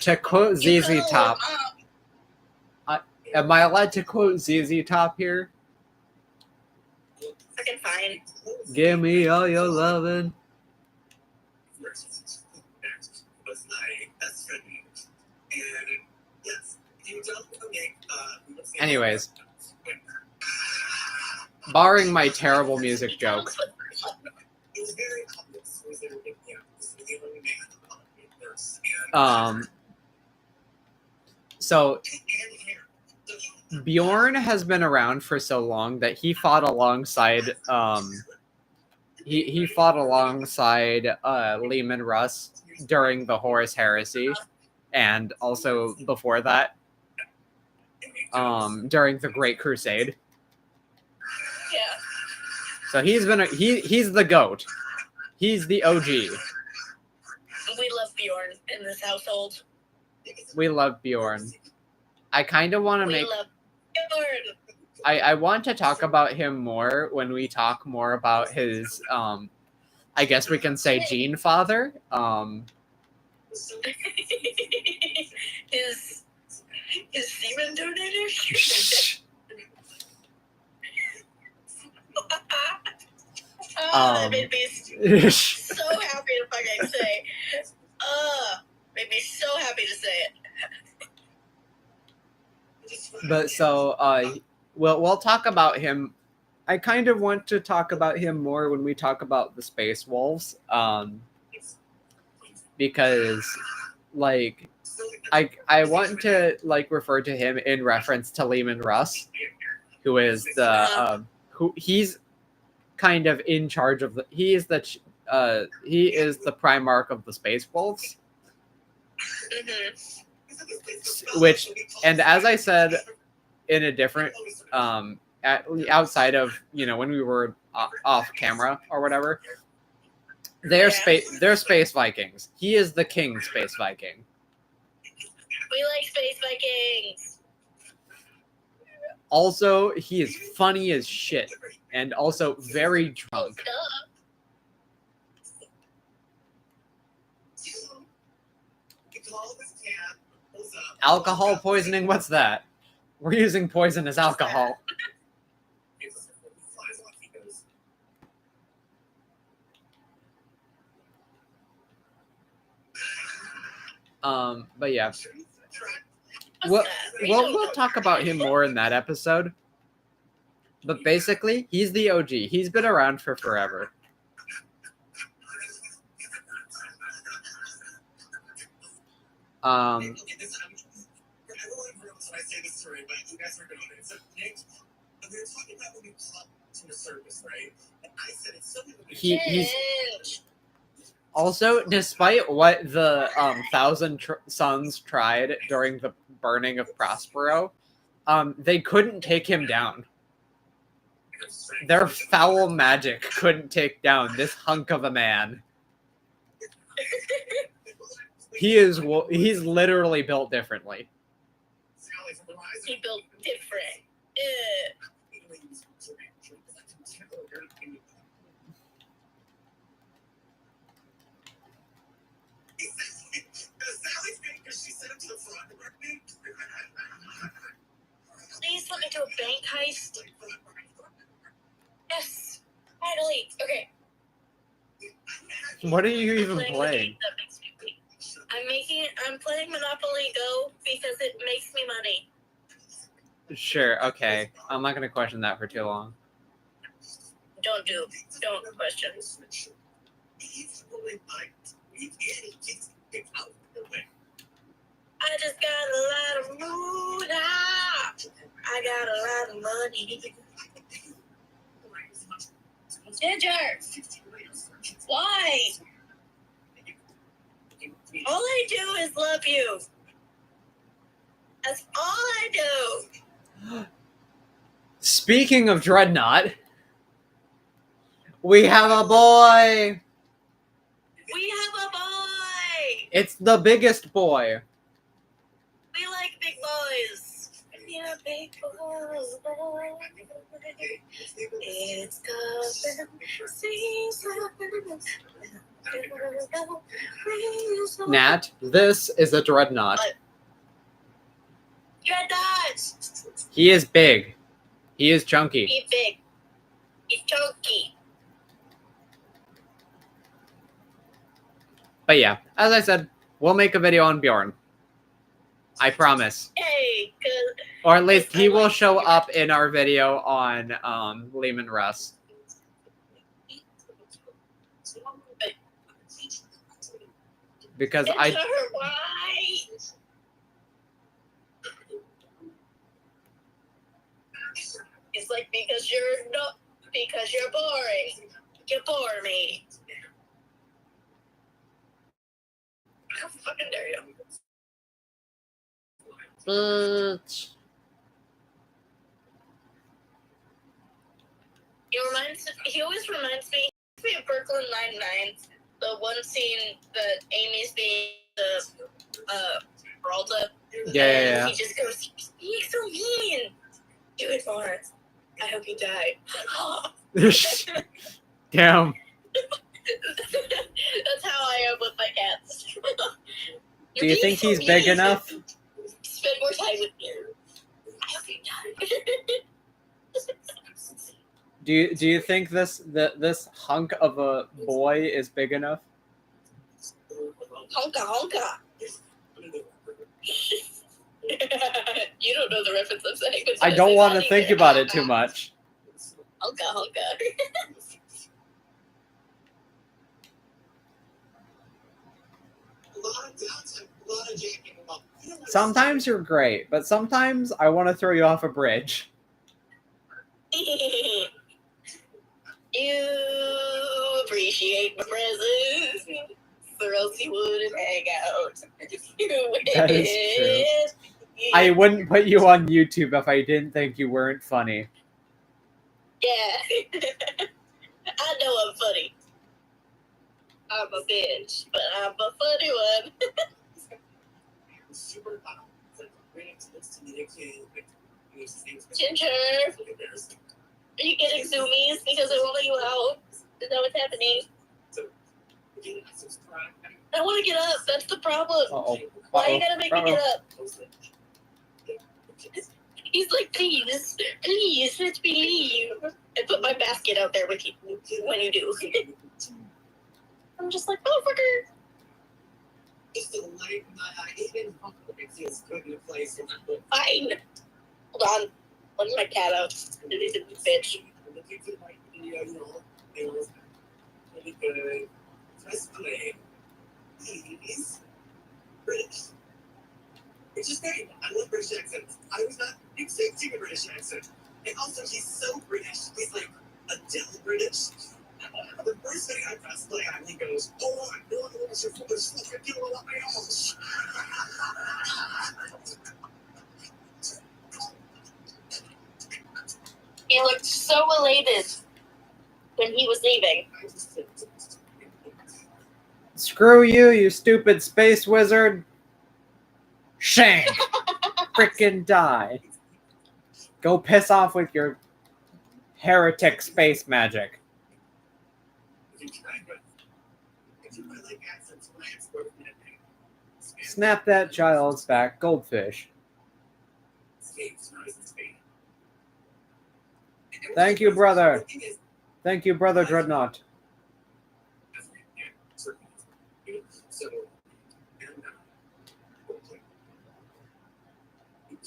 To quote ZZ Top, am I allowed to quote ZZ Top here? Fucking fine. Give me all your lovin'. Anyways, barring my terrible music joke, so Bjorn has been around for so long that he fought alongside he fought alongside Lehman Russ during the Horus Heresy, and also before that during the Great Crusade. Yeah. So he's the GOAT. He's the OG. We love Bjorn in this household. We love Bjorn. I kind of want to make. Love Bjorn. I want to talk about him more when we talk more about his. I guess we can say Gene Father. His semen donator. That made me so happy to fucking say. Made me so happy to say it. But so we'll talk about him. I kind of want to talk about him more when we talk about the Space Wolves, because like I want to like refer to him in reference to Lehman Russ, who is the who he's kind of in charge of he is the Primarch of the Space Wolves. Mm-hmm. Which, and as I said in a different outside of when we were off camera or whatever, they're space Vikings. He is the king space Viking. We like space Vikings. Also, he is funny as shit and also very drunk. Alcohol poisoning? What's that? We're using poison as alcohol. But yeah. We'll talk about him more in that episode. But basically, he's the OG. He's been around for forever. He's also, despite what the Thousand Sons tried during the burning of Prospero, they couldn't take him down. Their foul magic couldn't take down this hunk of a man. He's literally built differently. He built different. Please let me do a bank heist. Yes, finally. Okay. What are you even playing? I'm playing Monopoly Go because it makes me money. Sure, okay. I'm not gonna question that for too long. Don't question. I just got a lot of mood. I got a lot of money. Ginger! Why? All I do is love you. That's all I do. Speaking of Dreadnought, We have a boy! We have a boy! It's the biggest boy. We like big boys. Yeah, big boys. It's coming. Nat, this is a dreadnought. What? Dreadnoughts! He is big. He is chunky. He's big. He's chunky. But yeah, as I said, we'll make a video on Bjorn. I promise. Hey, good. Or at least he will show up in our video on Lehman Russ. Because It's I... her white. It's like because you're boring. You bore me. How fucking dare you? Bitch. He always reminds me of Brooklyn Nine-Nine. The one scene that Amy's being the Peralta. Yeah. And he just goes, he's so mean. Do it for us. I hope you die. Damn. That's how I am with my cats. Do you think he's big enough? Spend more time with me. I hope you die. Do you think this hunk of a boy is big enough? Honka honka. You don't know the reference I'm saying. I don't want to think about it too much. Honka honka. Sometimes you're great, but sometimes I want to throw you off a bridge. You appreciate my presence, or else you wouldn't hang out. That is true. I wouldn't put you on YouTube if I didn't think you weren't funny. Yeah. I know I'm funny. I'm a bitch, but I'm a funny one. Ginger, are you getting zoomies because I won't let you out? Is that what's happening? I want to get up. That's the problem. Uh-oh. Why you gotta make me get up? He's like, please, let me leave. And put my basket out there with you when you do. I'm just like, oh, fucker. Fine. Hold on. Let my cat out. He's a bitch. He's British. Which is great. I love British accents. I was not expecting a British accent. And also, he's so British. He's like Adele British. The first thing I press play on, he goes, "Oh, I know I want your foolish fucking deal with my house." He looked so elated when he was leaving. Screw you, you stupid space wizard. Shank. Frickin' die. Go piss off with your heretic space magic. Snap that child's back, goldfish. Thank you, brother. Thank you, brother Dreadnought.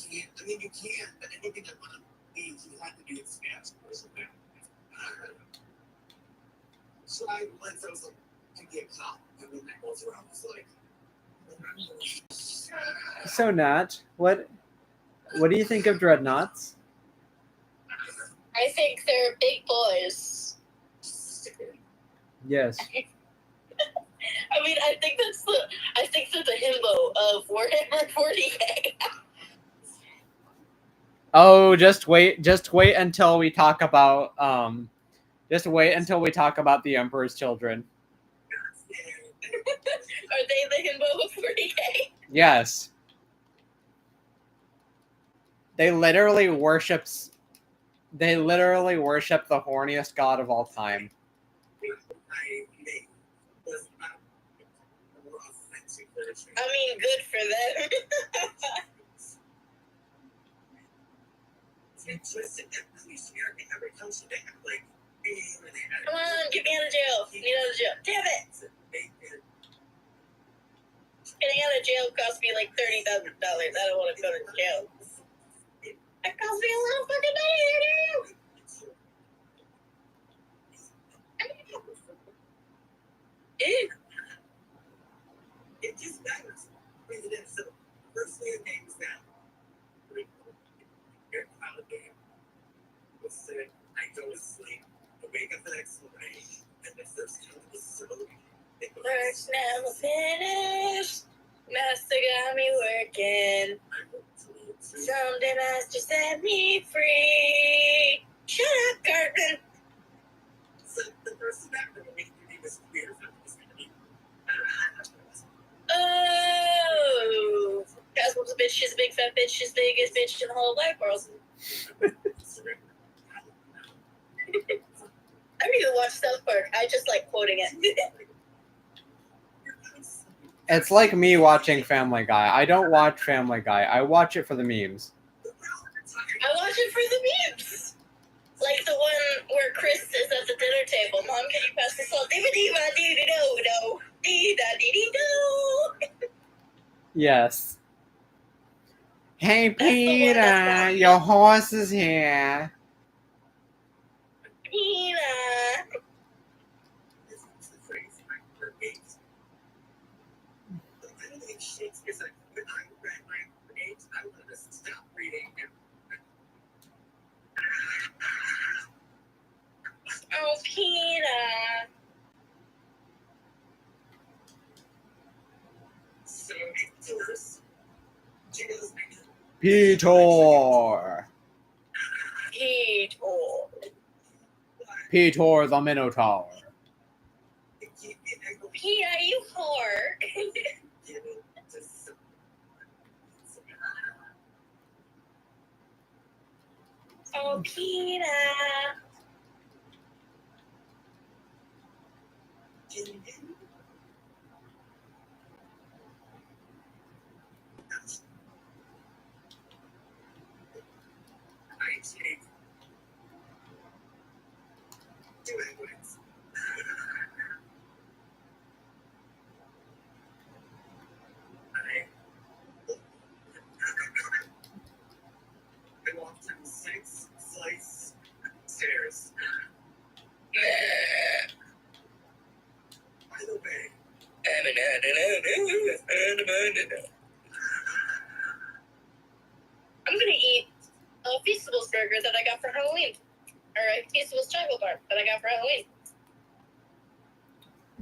I mean, you can, but anything that one means you have to do it snaps or something. So I went to be a cop, and then that goes around. It's like. So, Nat, what do you think of dreadnoughts? I think they're big boys. Yes. I mean, I think they're the himbo of Warhammer 40K. Oh, just wait until we talk about Just wait until we talk about the Emperor's Children. Are they the himbo of 40K? Yes. They literally worship the horniest god of all time. I mean, good for them. Come on, get me out of jail. Get me out of jail. Damn it! Getting out of jail cost me like $30,000. I don't want to go to jail. That cost me a lot of fucking money. Ew. It just matters. So, first day of games now. You're out of game. We'll sit, I go to sleep, I wake up the next morning, and the first time was so Work's never finished. Master got me working. Someday Master set me free. Shut up, Cartman. So, the person that really made me was weird for this movie. Oh. Caswell's a bitch. She's a big fat bitch. She's the biggest bitch in the whole wide world. I don't even watch South Park. I just like quoting it. It's like me watching Family Guy. I don't watch Family Guy. I watch it for the memes. I watch it for the memes. Like the one where Chris is at the dinner table. Mom, can you pass the salt? Dee-dee-dee-dee-do-do. Yes. Hey, That's the one Peter, that's your horse is here. Peter. Shakespeare's like, when I read my grades, I wanted to stop reading. Oh, Peter. So it's worse. Jiggles Peter. Peter. Peter the Minotaur. Peter, you whore. Oh, Peter. I walked down 6 flights of stairs. By the way, I'm gonna eat a Feastables burger that I got for Halloween. Or a Feastables chocolate bar that I got for Halloween.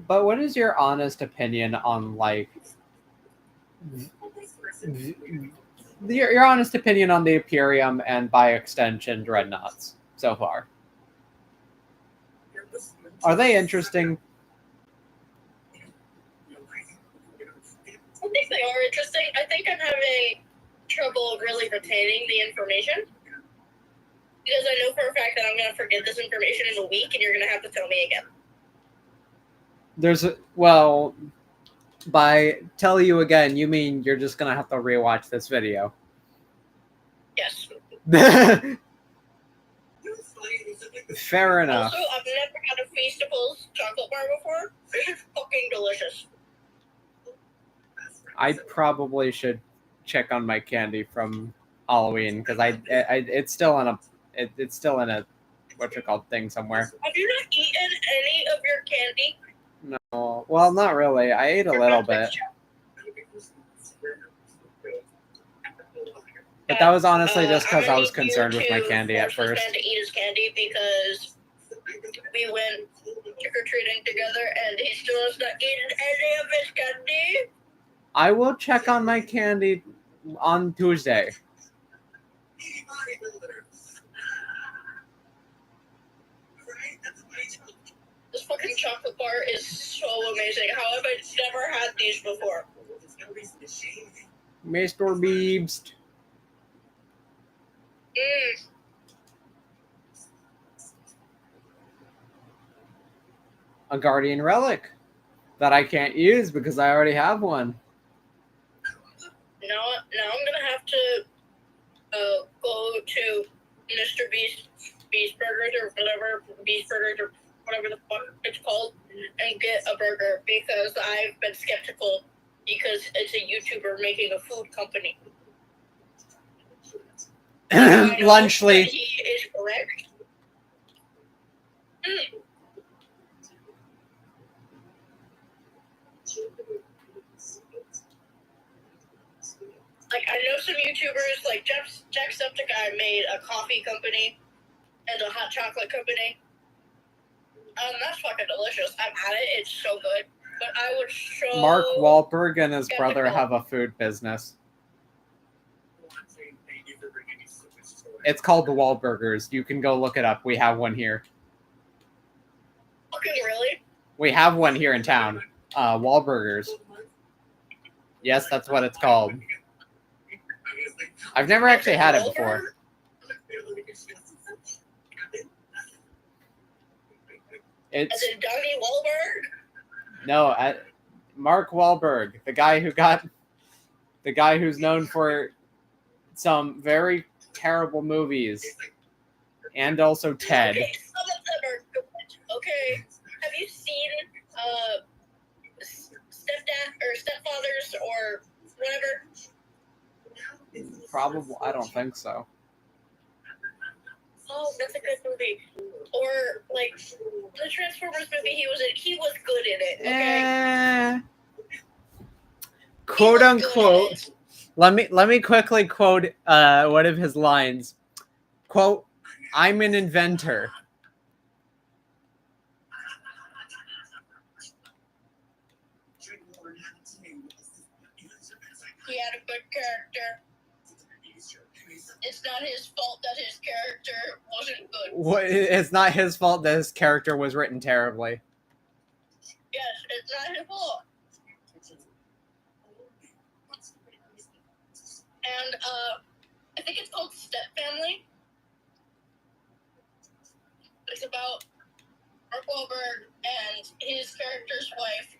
But what is your honest opinion on, like, your honest opinion on the Imperium and, by extension, Dreadnoughts so far? Are they interesting? I think they are interesting. I think I'm having trouble really retaining the information. Because I know for a fact that I'm going to forget this information in a week and you're going to have to tell me again. Well, by tell you again, you mean you're just going to have to rewatch this video. Yes. Fair enough. Also, I've never had a Feastables chocolate bar before. This is fucking delicious. I probably should check on my candy from Halloween because it's still in a what you call thing somewhere. Have you not eaten any of your candy? No, well, not really. I ate a little bit, but that was honestly just because I was concerned with my candy at first. To eat his candy because we went trick or treating together, and he still has not eaten any of his candy. I will check on my candy on Tuesday. fucking chocolate bar is so amazing. How have I never had these before? There's no reason to shame you. Mr. Beebs. A Guardian Relic that I can't use because I already have one. Now I'm gonna have to go to Mr. Beast Burgers or whatever, Beast Burgers or whatever the fuck it's called, and get a burger because I've been skeptical because it's a YouTuber making a food company. Lunchly. He is correct. Like, I know some YouTubers, like Jacksepticeye made a coffee company and a hot chocolate company. That's fucking delicious. I've had it. It's so good. But I was so... Mark Wahlberg and his skeptical. brother have a food business. It's called the Wahlburgers. You can go look it up. We have one here. Fucking really? We have one here in town. Wahlburgers. Yes, that's what it's called. I've never actually had it before. As It's in Donnie Wahlberg? no, Mark Wahlberg, the guy who's known for some very terrible movies, and also Ted. Okay, some of them are good. Okay, have you seen Stepdad or Stepfathers or whatever? Probably, I don't think so. Oh, that's a good movie. Or like the Transformers movie he was in. He was good in it. Okay. Quote unquote. Let me quickly quote one of his lines. Quote, "I'm an inventor." He had a good character. It's not his fault that his character wasn't good. It's not his fault that his character was written terribly. Yes, it's not his fault. And I think it's called Step Family. It's about Mark Wahlberg and his character's wife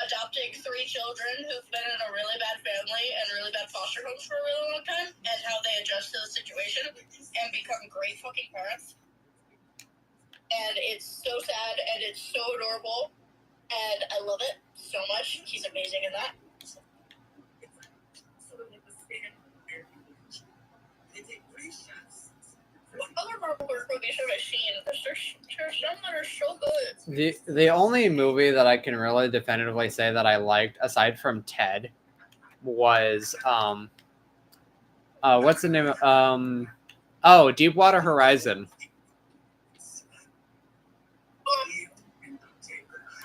adopting 3 children who've been in a really bad family and really bad foster homes for a really long time, and how they adjust to the situation and become great fucking parents. And it's so sad and it's so adorable, and I love it so much. He's amazing in that. What other Marvel movies have I seen? There's some that are so good. The only movie that I can really definitively say that I liked, aside from Ted, was what's the name? Deepwater Horizon.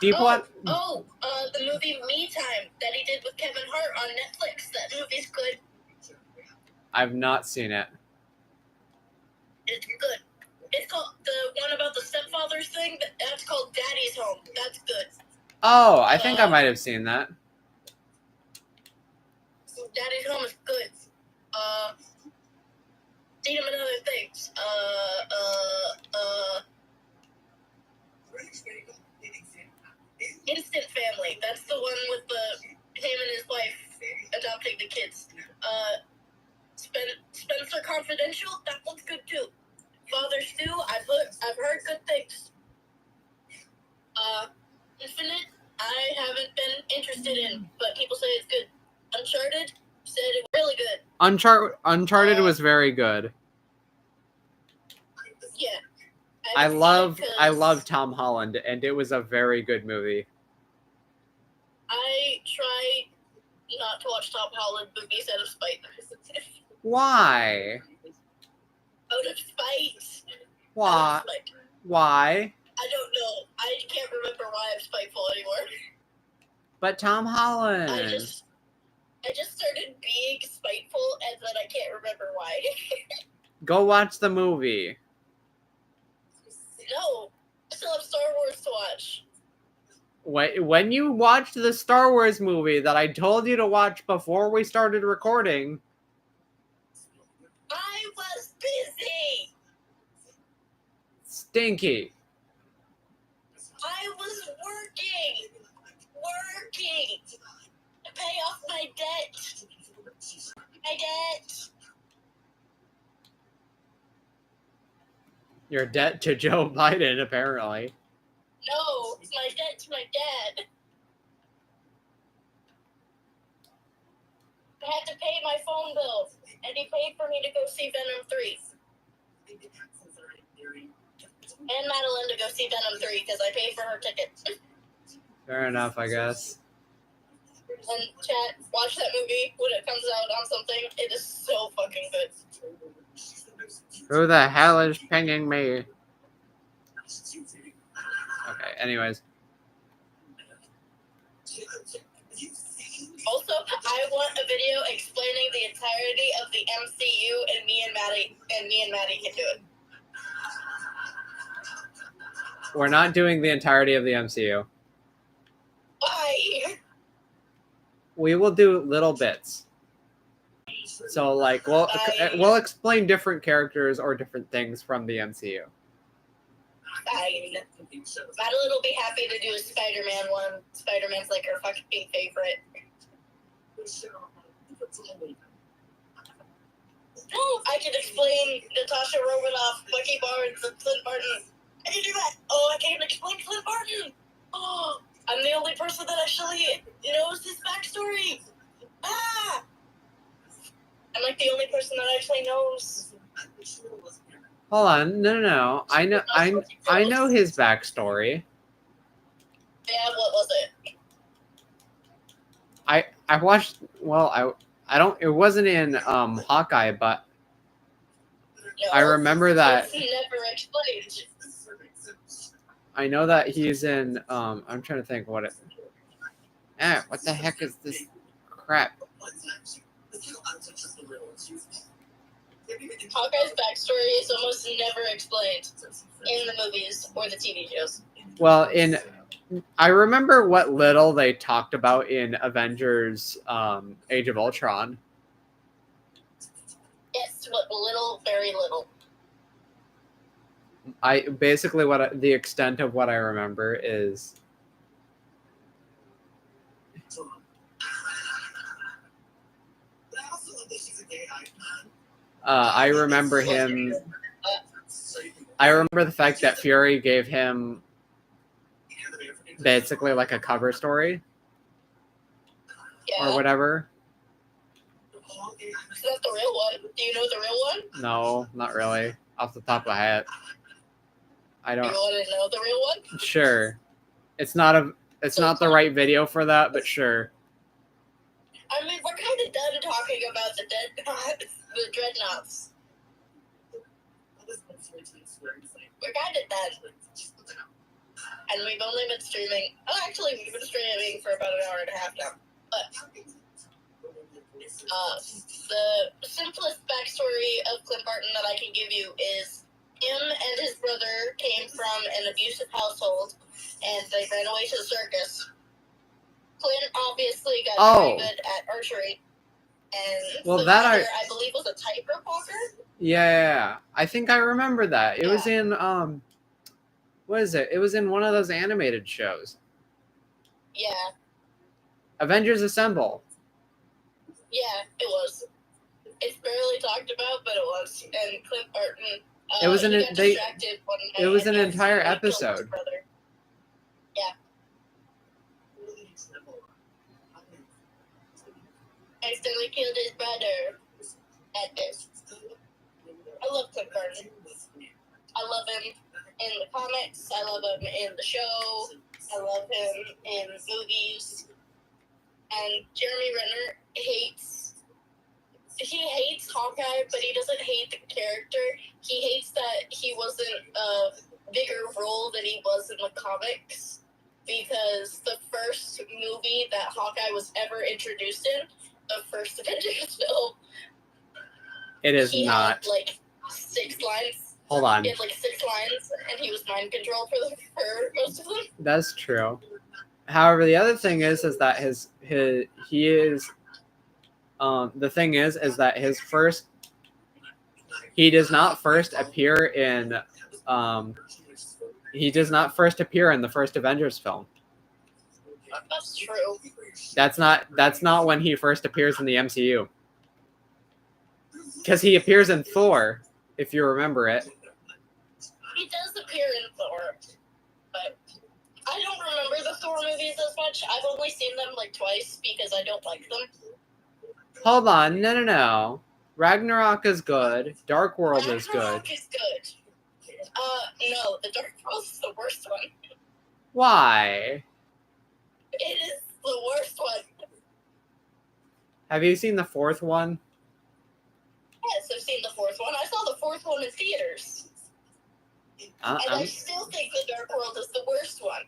Deepwater. The movie Me Time that he did with Kevin Hart on Netflix. That movie's good. I've not seen it. It's good. It's called the one about the stepfathers thing. That's called Daddy's Home. That's good. Oh, I think I might have seen that. Daddy's Home is good. Seen him in other things. Instant Family. That's the one with him and his wife adopting the kids. Spencer Confidential. That one's good too. Father Stu. I've heard good things. Infinite. I haven't been interested in, but people say it's good. Uncharted said it was really good. Uncharted was very good. Yeah. I love Tom Holland, and it was a very good movie. I try not to watch Tom Holland movies out of spite. Why? Out of spite. Why? Out of spite. Why? I don't know. I can't remember why I'm spiteful anymore. But Tom Holland. I just started being spiteful, and then I can't remember why. Go watch the movie. No, I still have Star when you watched the Star Wars movie that I told you to watch before we started recording, I was busy. Stinky. I was working to pay off my debt. Your debt to Joe Biden, apparently. No, my debt to my dad. I had to pay my phone bill, and he paid for me to go see Venom 3. And Madeline to go see Venom 3 because I paid for her ticket. Fair enough, I guess. And chat, watch that movie when it comes out on something. It is so fucking good. Who the hell is pinging me? Okay, anyways. Also, I want a video explaining the entirety of the MCU, and me and Maddie can do it. We're not doing the entirety of the MCU. Why? We will do little bits. So, like, we'll explain different characters or different things from the MCU. Fine. Madeline will be happy to do a Spider-Man one. Spider-Man's like her fucking favorite. Oh, I can explain Natasha Romanoff, Bucky Barnes, and Clint Barton. I can do that. Oh, I can't explain Clint Barton. Oh, I'm the only person that actually knows his backstory. Ah! I'm like the only person that actually knows. Hold on, no. I know his backstory. Yeah, what was it? I watched. Well, I don't. It wasn't in Hawkeye, but No, I remember that. it's never explained. I know that he's in. I'm trying to think what it. What the heck is this crap? Hawkeye's backstory is almost never explained in the movies or the TV shows. Well, I remember what little they talked about in Avengers Age of Ultron. Yes, what little, very little. The extent of what I remember is I remember him. I remember the fact that Fury gave him basically like a cover story or whatever. Is that the real one? Do you know the real one? No, not really. Off the top of my head, I don't. Do you want to know the real one? Sure, it's not the right video for that, but sure. I mean, we're kind of done talking about the dreadnoughts. We're kind of done. And we've only been streaming. Oh, actually, we've been streaming for about an hour and a half now. But the simplest backstory of Clint Barton that I can give you is him and his brother came from an abusive household, and they ran away to the circus. Clint obviously got very good at archery, and the brother, I believe, was a tightrope walker. Yeah, I think I remember that. It was in what is it? It was in one of those animated shows. Yeah. Avengers Assemble. Yeah, it was. It's barely talked about, but it was. And Clint Barton. It was distracted one night. It was an entire episode. Yeah. Accidentally killed his brother at this. I love Clint Barton. I love him in the comics. I love him in the show. I love him in movies. And Jeremy Renner hates Hawkeye, but he doesn't hate the character. He hates that he wasn't a bigger role than he was in the comics, because the first movie that Hawkeye was ever introduced in, the first Avengers film, it is he not. had like 6 lines. Hold on. He had like 6 lines, and he was mind controlled for most of them. That's true. However, the other thing is that he is the thing is that his first he does not first appear in he does not first appear in the first Avengers film. That's true. That's not when he first appears in the MCU. Because he appears in Thor, if you remember it. He does appear in Thor, but I don't remember the Thor movies as much. I've only seen them like twice because I don't like them. Hold on, no. Ragnarok is good. Dark World is good. Ragnarok is good. No, the Dark World is the worst one. Why? It is the worst one. Have you seen the fourth one? Yes, I've seen the fourth one. I saw the fourth one in theaters. And I still think the Dark World is the worst one.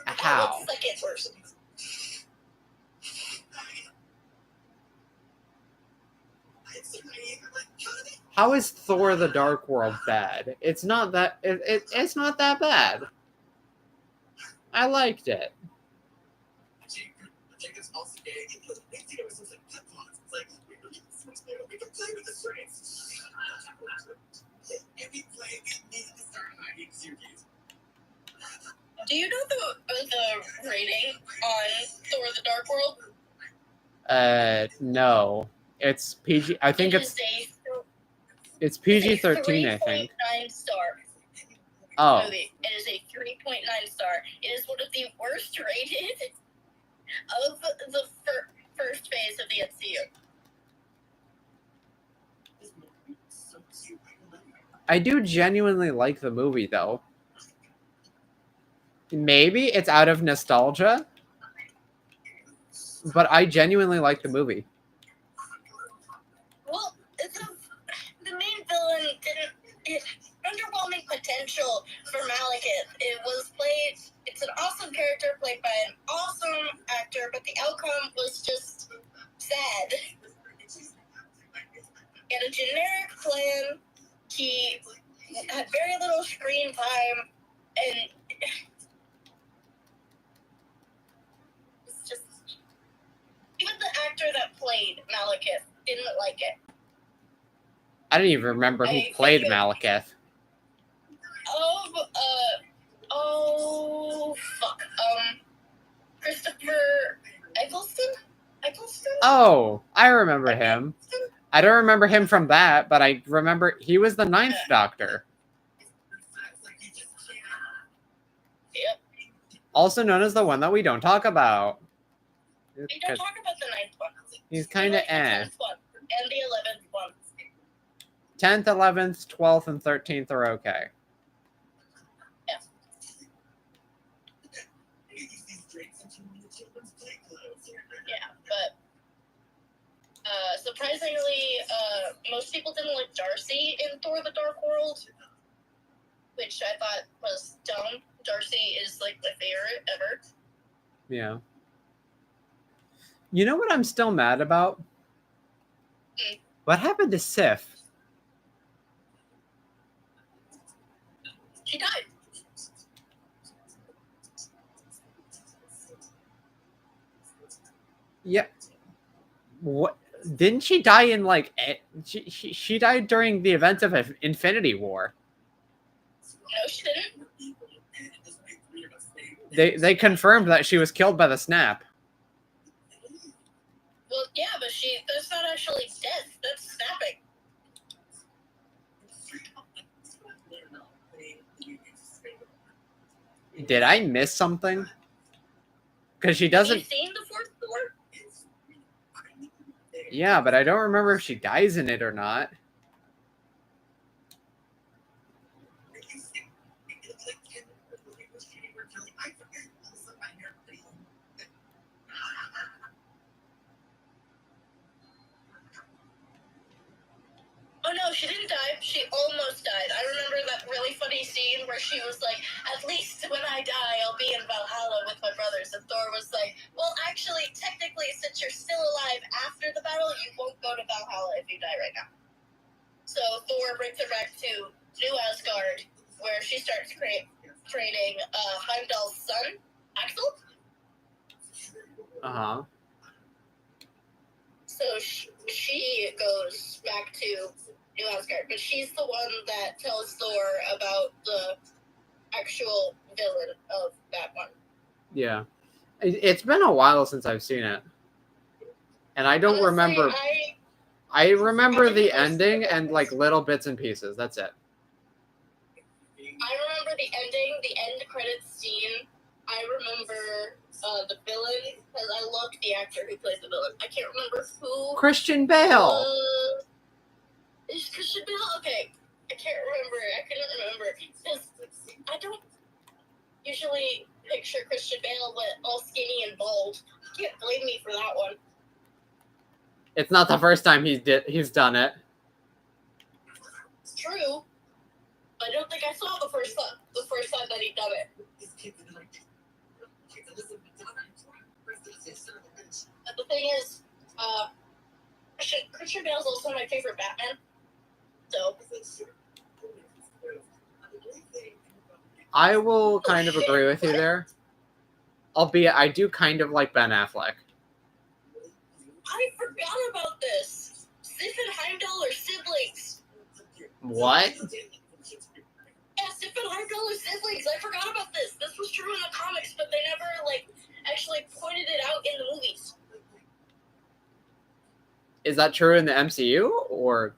How? The second worst. How is Thor: The Dark World bad? It's not that. It's not that bad. I liked it. Do you know the rating on Thor: The Dark World? No. It's PG. I think it's PG-13. I think. 3.9 star. Oh. Movie. It is a 3.9 star. It is one of the worst rated of the first phase of the MCU. I do genuinely like the movie, though. Maybe it's out of nostalgia, but I genuinely like the movie. Well, the main villain didn't. Underwhelming potential for Malekith. It's an awesome character played by an awesome actor, but the outcome was just sad. He had a generic plan. He had very little screen time, and it's just even the actor that played Malekith didn't like it. I don't even remember who played Malekith. Christopher Eccleston? Oh, I remember him. I don't remember him from that, but I remember he was the Ninth Doctor. Yep. Also known as the one that we don't talk about. We don't talk about the 9th one. He's kind of The 10th one and the 11th one. 10th, 11th, 12th, and 13th are okay. Yeah. Yeah, but surprisingly, most people didn't like Darcy in Thor: The Dark World, which I thought was dumb. Darcy is like my favorite ever. Yeah. You know what I'm still mad about? What happened to Sif? She died. Yeah. What? Didn't she die in like she died during the events of Infinity War? No, she didn't. They confirmed that she was killed by the snap. Well, yeah, but that's not actually death. That's snapping. Did I miss something? Because she doesn't. Have you seen the fourth Thor? Yeah, but I don't remember if she dies in it or not. Oh no, she didn't die. She almost died. I remember that really funny scene where she was like, "At least when I die, I'll be in Valhalla with my brothers." And Thor was like, "Well, actually, technically, since you're still alive after the battle, you won't go to Valhalla if you die right now." So Thor brings her back to New Asgard, where she starts training Heimdall's son, Axel. Uh-huh. So she goes back to New Asgard, but she's the one that tells Thor about the actual villain of that one. Yeah. It's been a while since I've seen it. And I don't Honestly, remember... I remember the ending and, like, little bits and pieces. That's it. I remember the ending, the end credits scene. I remember the villain, because I loved the actor who plays the villain. I can't remember who. Christian Bale! Is Christian Bale? Okay. I can't remember. I couldn't remember. Because I don't usually picture Christian Bale, but all skinny and bald. You can't blame me for that one. It's not the first time he's done it. It's true. But I don't think I saw the first time that he done it. But the thing is, Christian Bale's also my favorite Batman. So I will kind of agree with you there. Albeit, I do kind of like Ben Affleck. I forgot about this. Sif and Heimdall are siblings. What? Yeah, Sif and Heimdall are siblings. I forgot about this. This was true in the comics, but they never actually pointed it out in the movies. Is that true in the MCU or?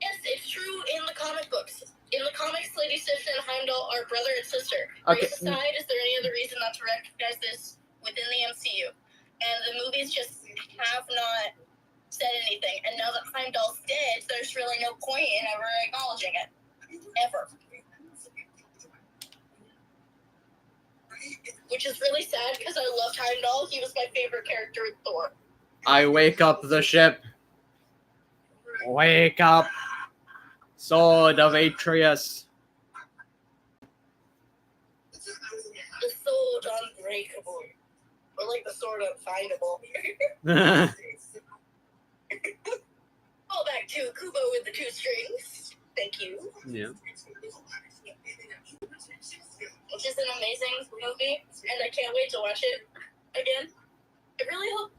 Yes, it's true in the comic books. In the comics, Lady Sif and Heimdall are brother and sister. Okay. Race aside, is there any other reason not to recognize this within the MCU? And the movies just have not said anything. And now that Heimdall's dead, there's really no point in ever acknowledging it. Ever. Which is really sad because I loved Heimdall. He was my favorite character in Thor. I wake up the ship. Wake up. Sword of Atreus. The sword unbreakable. Or like the sword unfindable. Call back to Kubo with the 2 strings. Thank you. Yeah. Which is an amazing movie, and I can't wait to watch it again. I really hope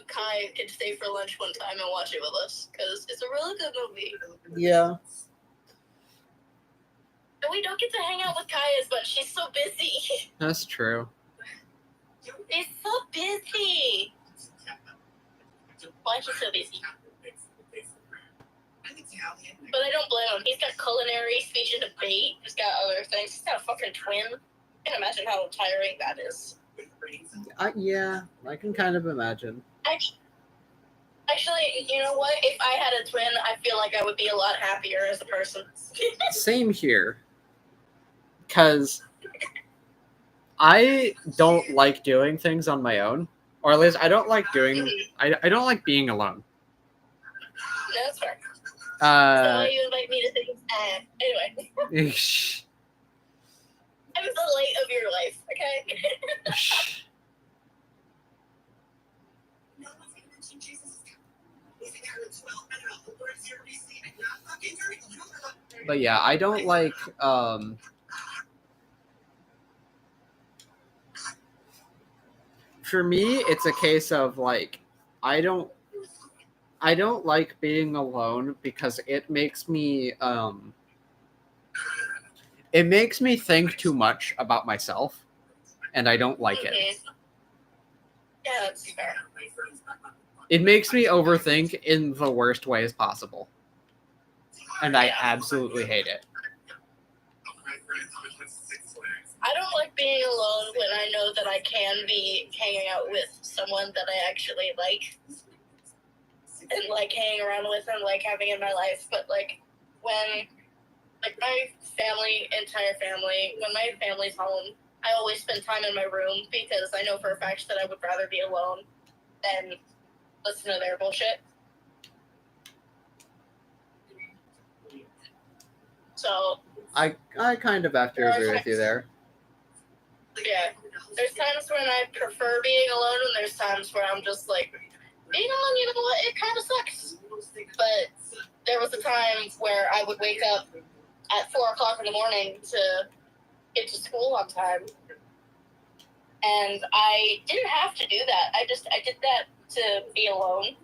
Kai could stay for lunch one time and watch it with us, because it's a really good movie. Yeah. And we don't get to hang out with Kai as much. She's so busy. That's true. He's so busy. Why is he so busy? But I don't blame him. He's got culinary, speech and debate. He's got other things. He's got a fucking twin. I can't imagine how tiring that is. Yeah, I can kind of imagine. Actually, you know what? If I had a twin, I feel like I would be a lot happier as a person. Same here. Because I don't like doing things on my own. Or at least I don't like doing... I don't like being alone. No, that's fair. So you invite me to things. Anyway. I'm the light of your life, okay? But yeah, I don't like for me it's a case of like I don't like being alone because it makes me think too much about myself and I don't like it. Yeah, that's fair. It makes me overthink in the worst ways possible. And I absolutely hate it. I don't like being alone when I know that I can be hanging out with someone that I actually like. And like hanging around with and like having in my life. But like when like my entire family, when my family's home, I always spend time in my room because I know for a fact that I would rather be alone than listen to their bullshit. So I kind of have to agree with you there. Yeah. There's times when I prefer being alone and there's times where I'm just like, being alone, you know what, it kind of sucks. But there was a time where I would wake up at 4 o'clock in the morning to get to school on time. And I didn't have to do that. I did that to be alone.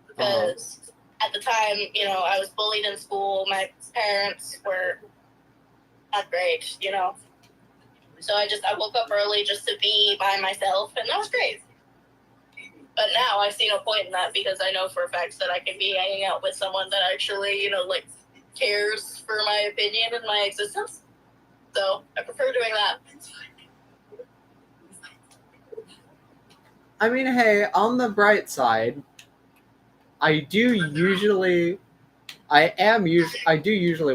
Because at the time, you know, I was bullied in school. My parents were not great, you know. So I woke up early just to be by myself, and that was great. But now I see no point in that because I know for a fact that I can be hanging out with someone that actually, you know, like, cares for my opinion and my existence. So I prefer doing that. I mean, hey, on the bright side, I do usually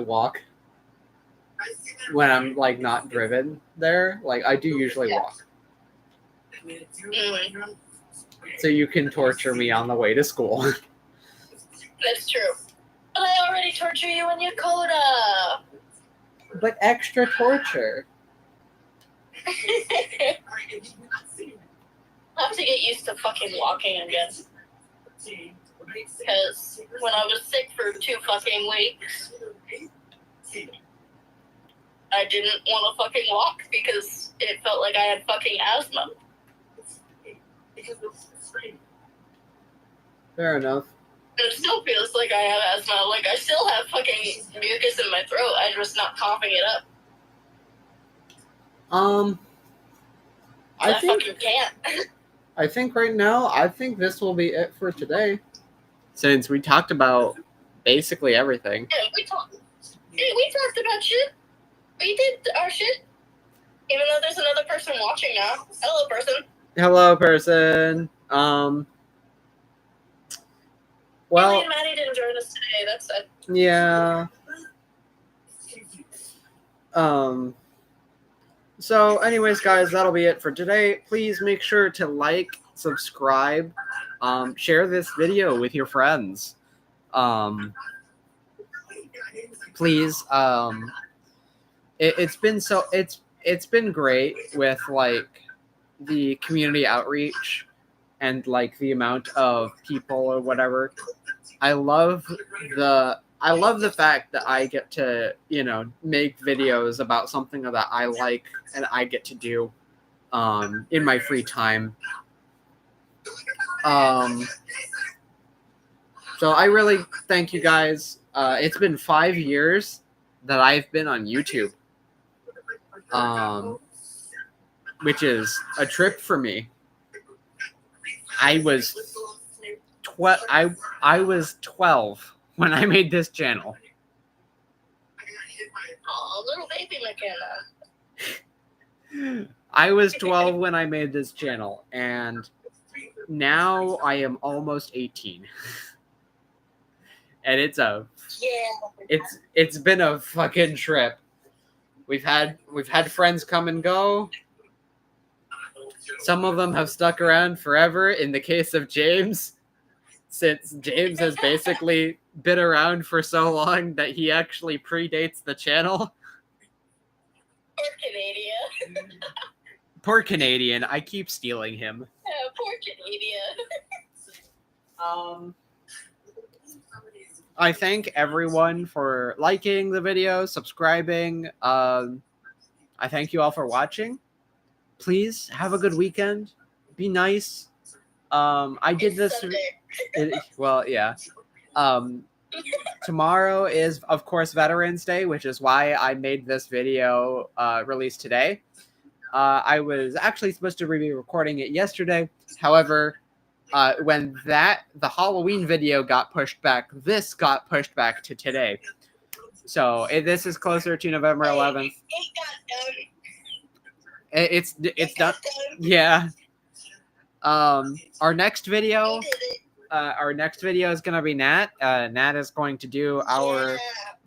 walk when I'm like not driven there. Like I do usually walk. So you can torture me on the way to school. That's true. But I already torture you in Yakota. But extra torture. I'll have to get used to fucking walking again. Because when I was sick for 2 fucking weeks, I didn't want to fucking walk because it felt like I had fucking asthma. Fair enough. And it still feels like I have asthma. Like, I still have fucking mucus in my throat. I'm just not coughing it up. I fucking can't. I think right now, this will be it for today. Since we talked about basically everything. Yeah, we talked about shit. We did our shit. Even though there's another person watching now. Hello, person. Hello, person. Well, Haley and Maddie didn't join us today. That's sad. Yeah. So anyways, guys, that'll be it for today. Please make sure to like, subscribe, share this video with your friends. Please, it's been great with like the community outreach and like the amount of people or whatever. I love the fact that I get to, you know, make videos about something that I like and I get to do in my free time. So I really thank you guys. It's been 5 years that I've been on YouTube, which is a trip for me. I was 12 when I made this channel. Oh, little baby McKenna. I was 12 when I made this channel, and now I am almost 18. And it's been a fucking trip. We've had friends come and go. Some of them have stuck around forever. In the case of James, since James has basically been around for so long that he actually predates the channel. Poor Canadian. Poor Canadian. I keep stealing him. Yeah, poor Canadian. I thank everyone for liking the video, subscribing. I thank you all for watching. Please have a good weekend. Be nice. I did this. Well, yeah. Tomorrow is, of course, Veterans Day, which is why I made this video released today. I was actually supposed to be recording it yesterday. However, when the Halloween video got pushed back, this got pushed back to today. So this is closer to November 11th. It's done. Yeah. Our next video is gonna be Nat. Nat is going to do our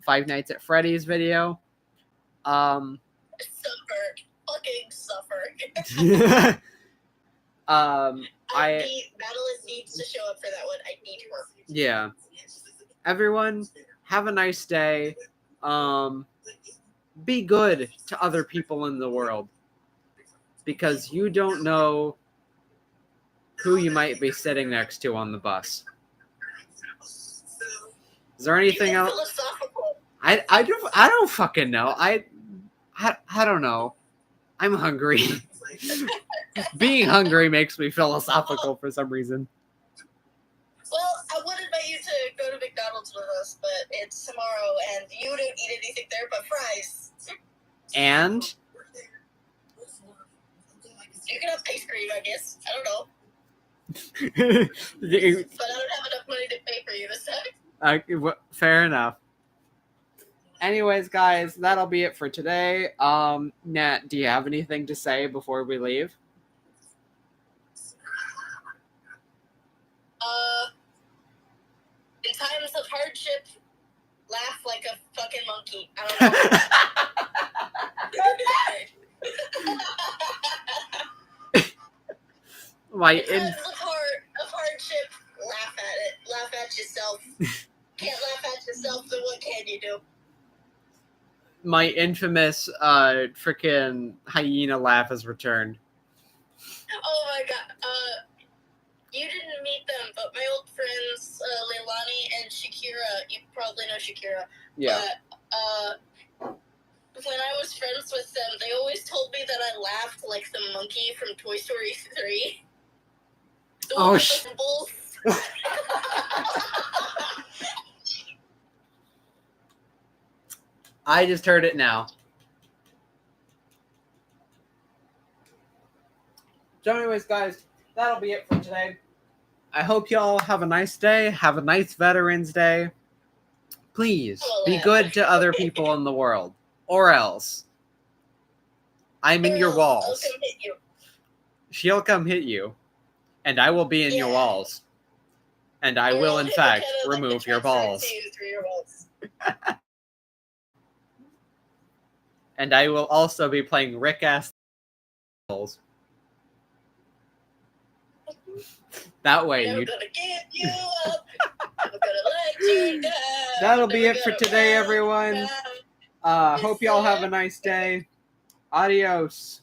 Five Nights at Freddy's video. Suffered. Fucking suffered. Madeline needs to show up for that one. I need her. Yeah. Everyone, have a nice day. Be good to other people in the world, because you don't know who you might be sitting next to on the bus. Is there anything else? I don't fucking know. I don't know. I'm hungry. Being hungry makes me philosophical for some reason. Well, I would invite you to go to McDonald's with us, but it's tomorrow, and you don't eat anything there but fries. And You can have ice cream, I guess. I don't know. the- But I don't have enough money to pay for you this time. fair enough. Anyways, guys, that'll be it for today. Nat, do you have anything to say before we leave? In times of hardship, laugh like a fucking monkey. I don't know. My In times of hardship, laugh at it. Laugh at yourself. Can't laugh at yourself, then what can you do? my infamous freaking hyena laugh has returned. Oh my god. You didn't meet them, but my old friends, Leilani and Shakira, you probably know Shakira. Yeah. But, when I was friends with them, they always told me that I laughed like the monkey from Toy Story 3. The one Oh, with the bulls. I just heard it now. So anyways, guys, that'll be it for today. I hope y'all have a nice day. Have a nice Veterans Day. Please be good to other people in the world. Or else. I'm in your walls. I'll come hit you. She'll come hit you. And I will be in your Yeah. walls. And I Or will, I'll in hit fact, McKenna like the remove your transfer balls. to 3-year-olds. And I will also be playing Rick-ass balls. That way Never you... gonna give you up. Never gonna let you down. That'll be Never it for gonna today, let everyone. you down. Hope y'all have a nice day. Adios.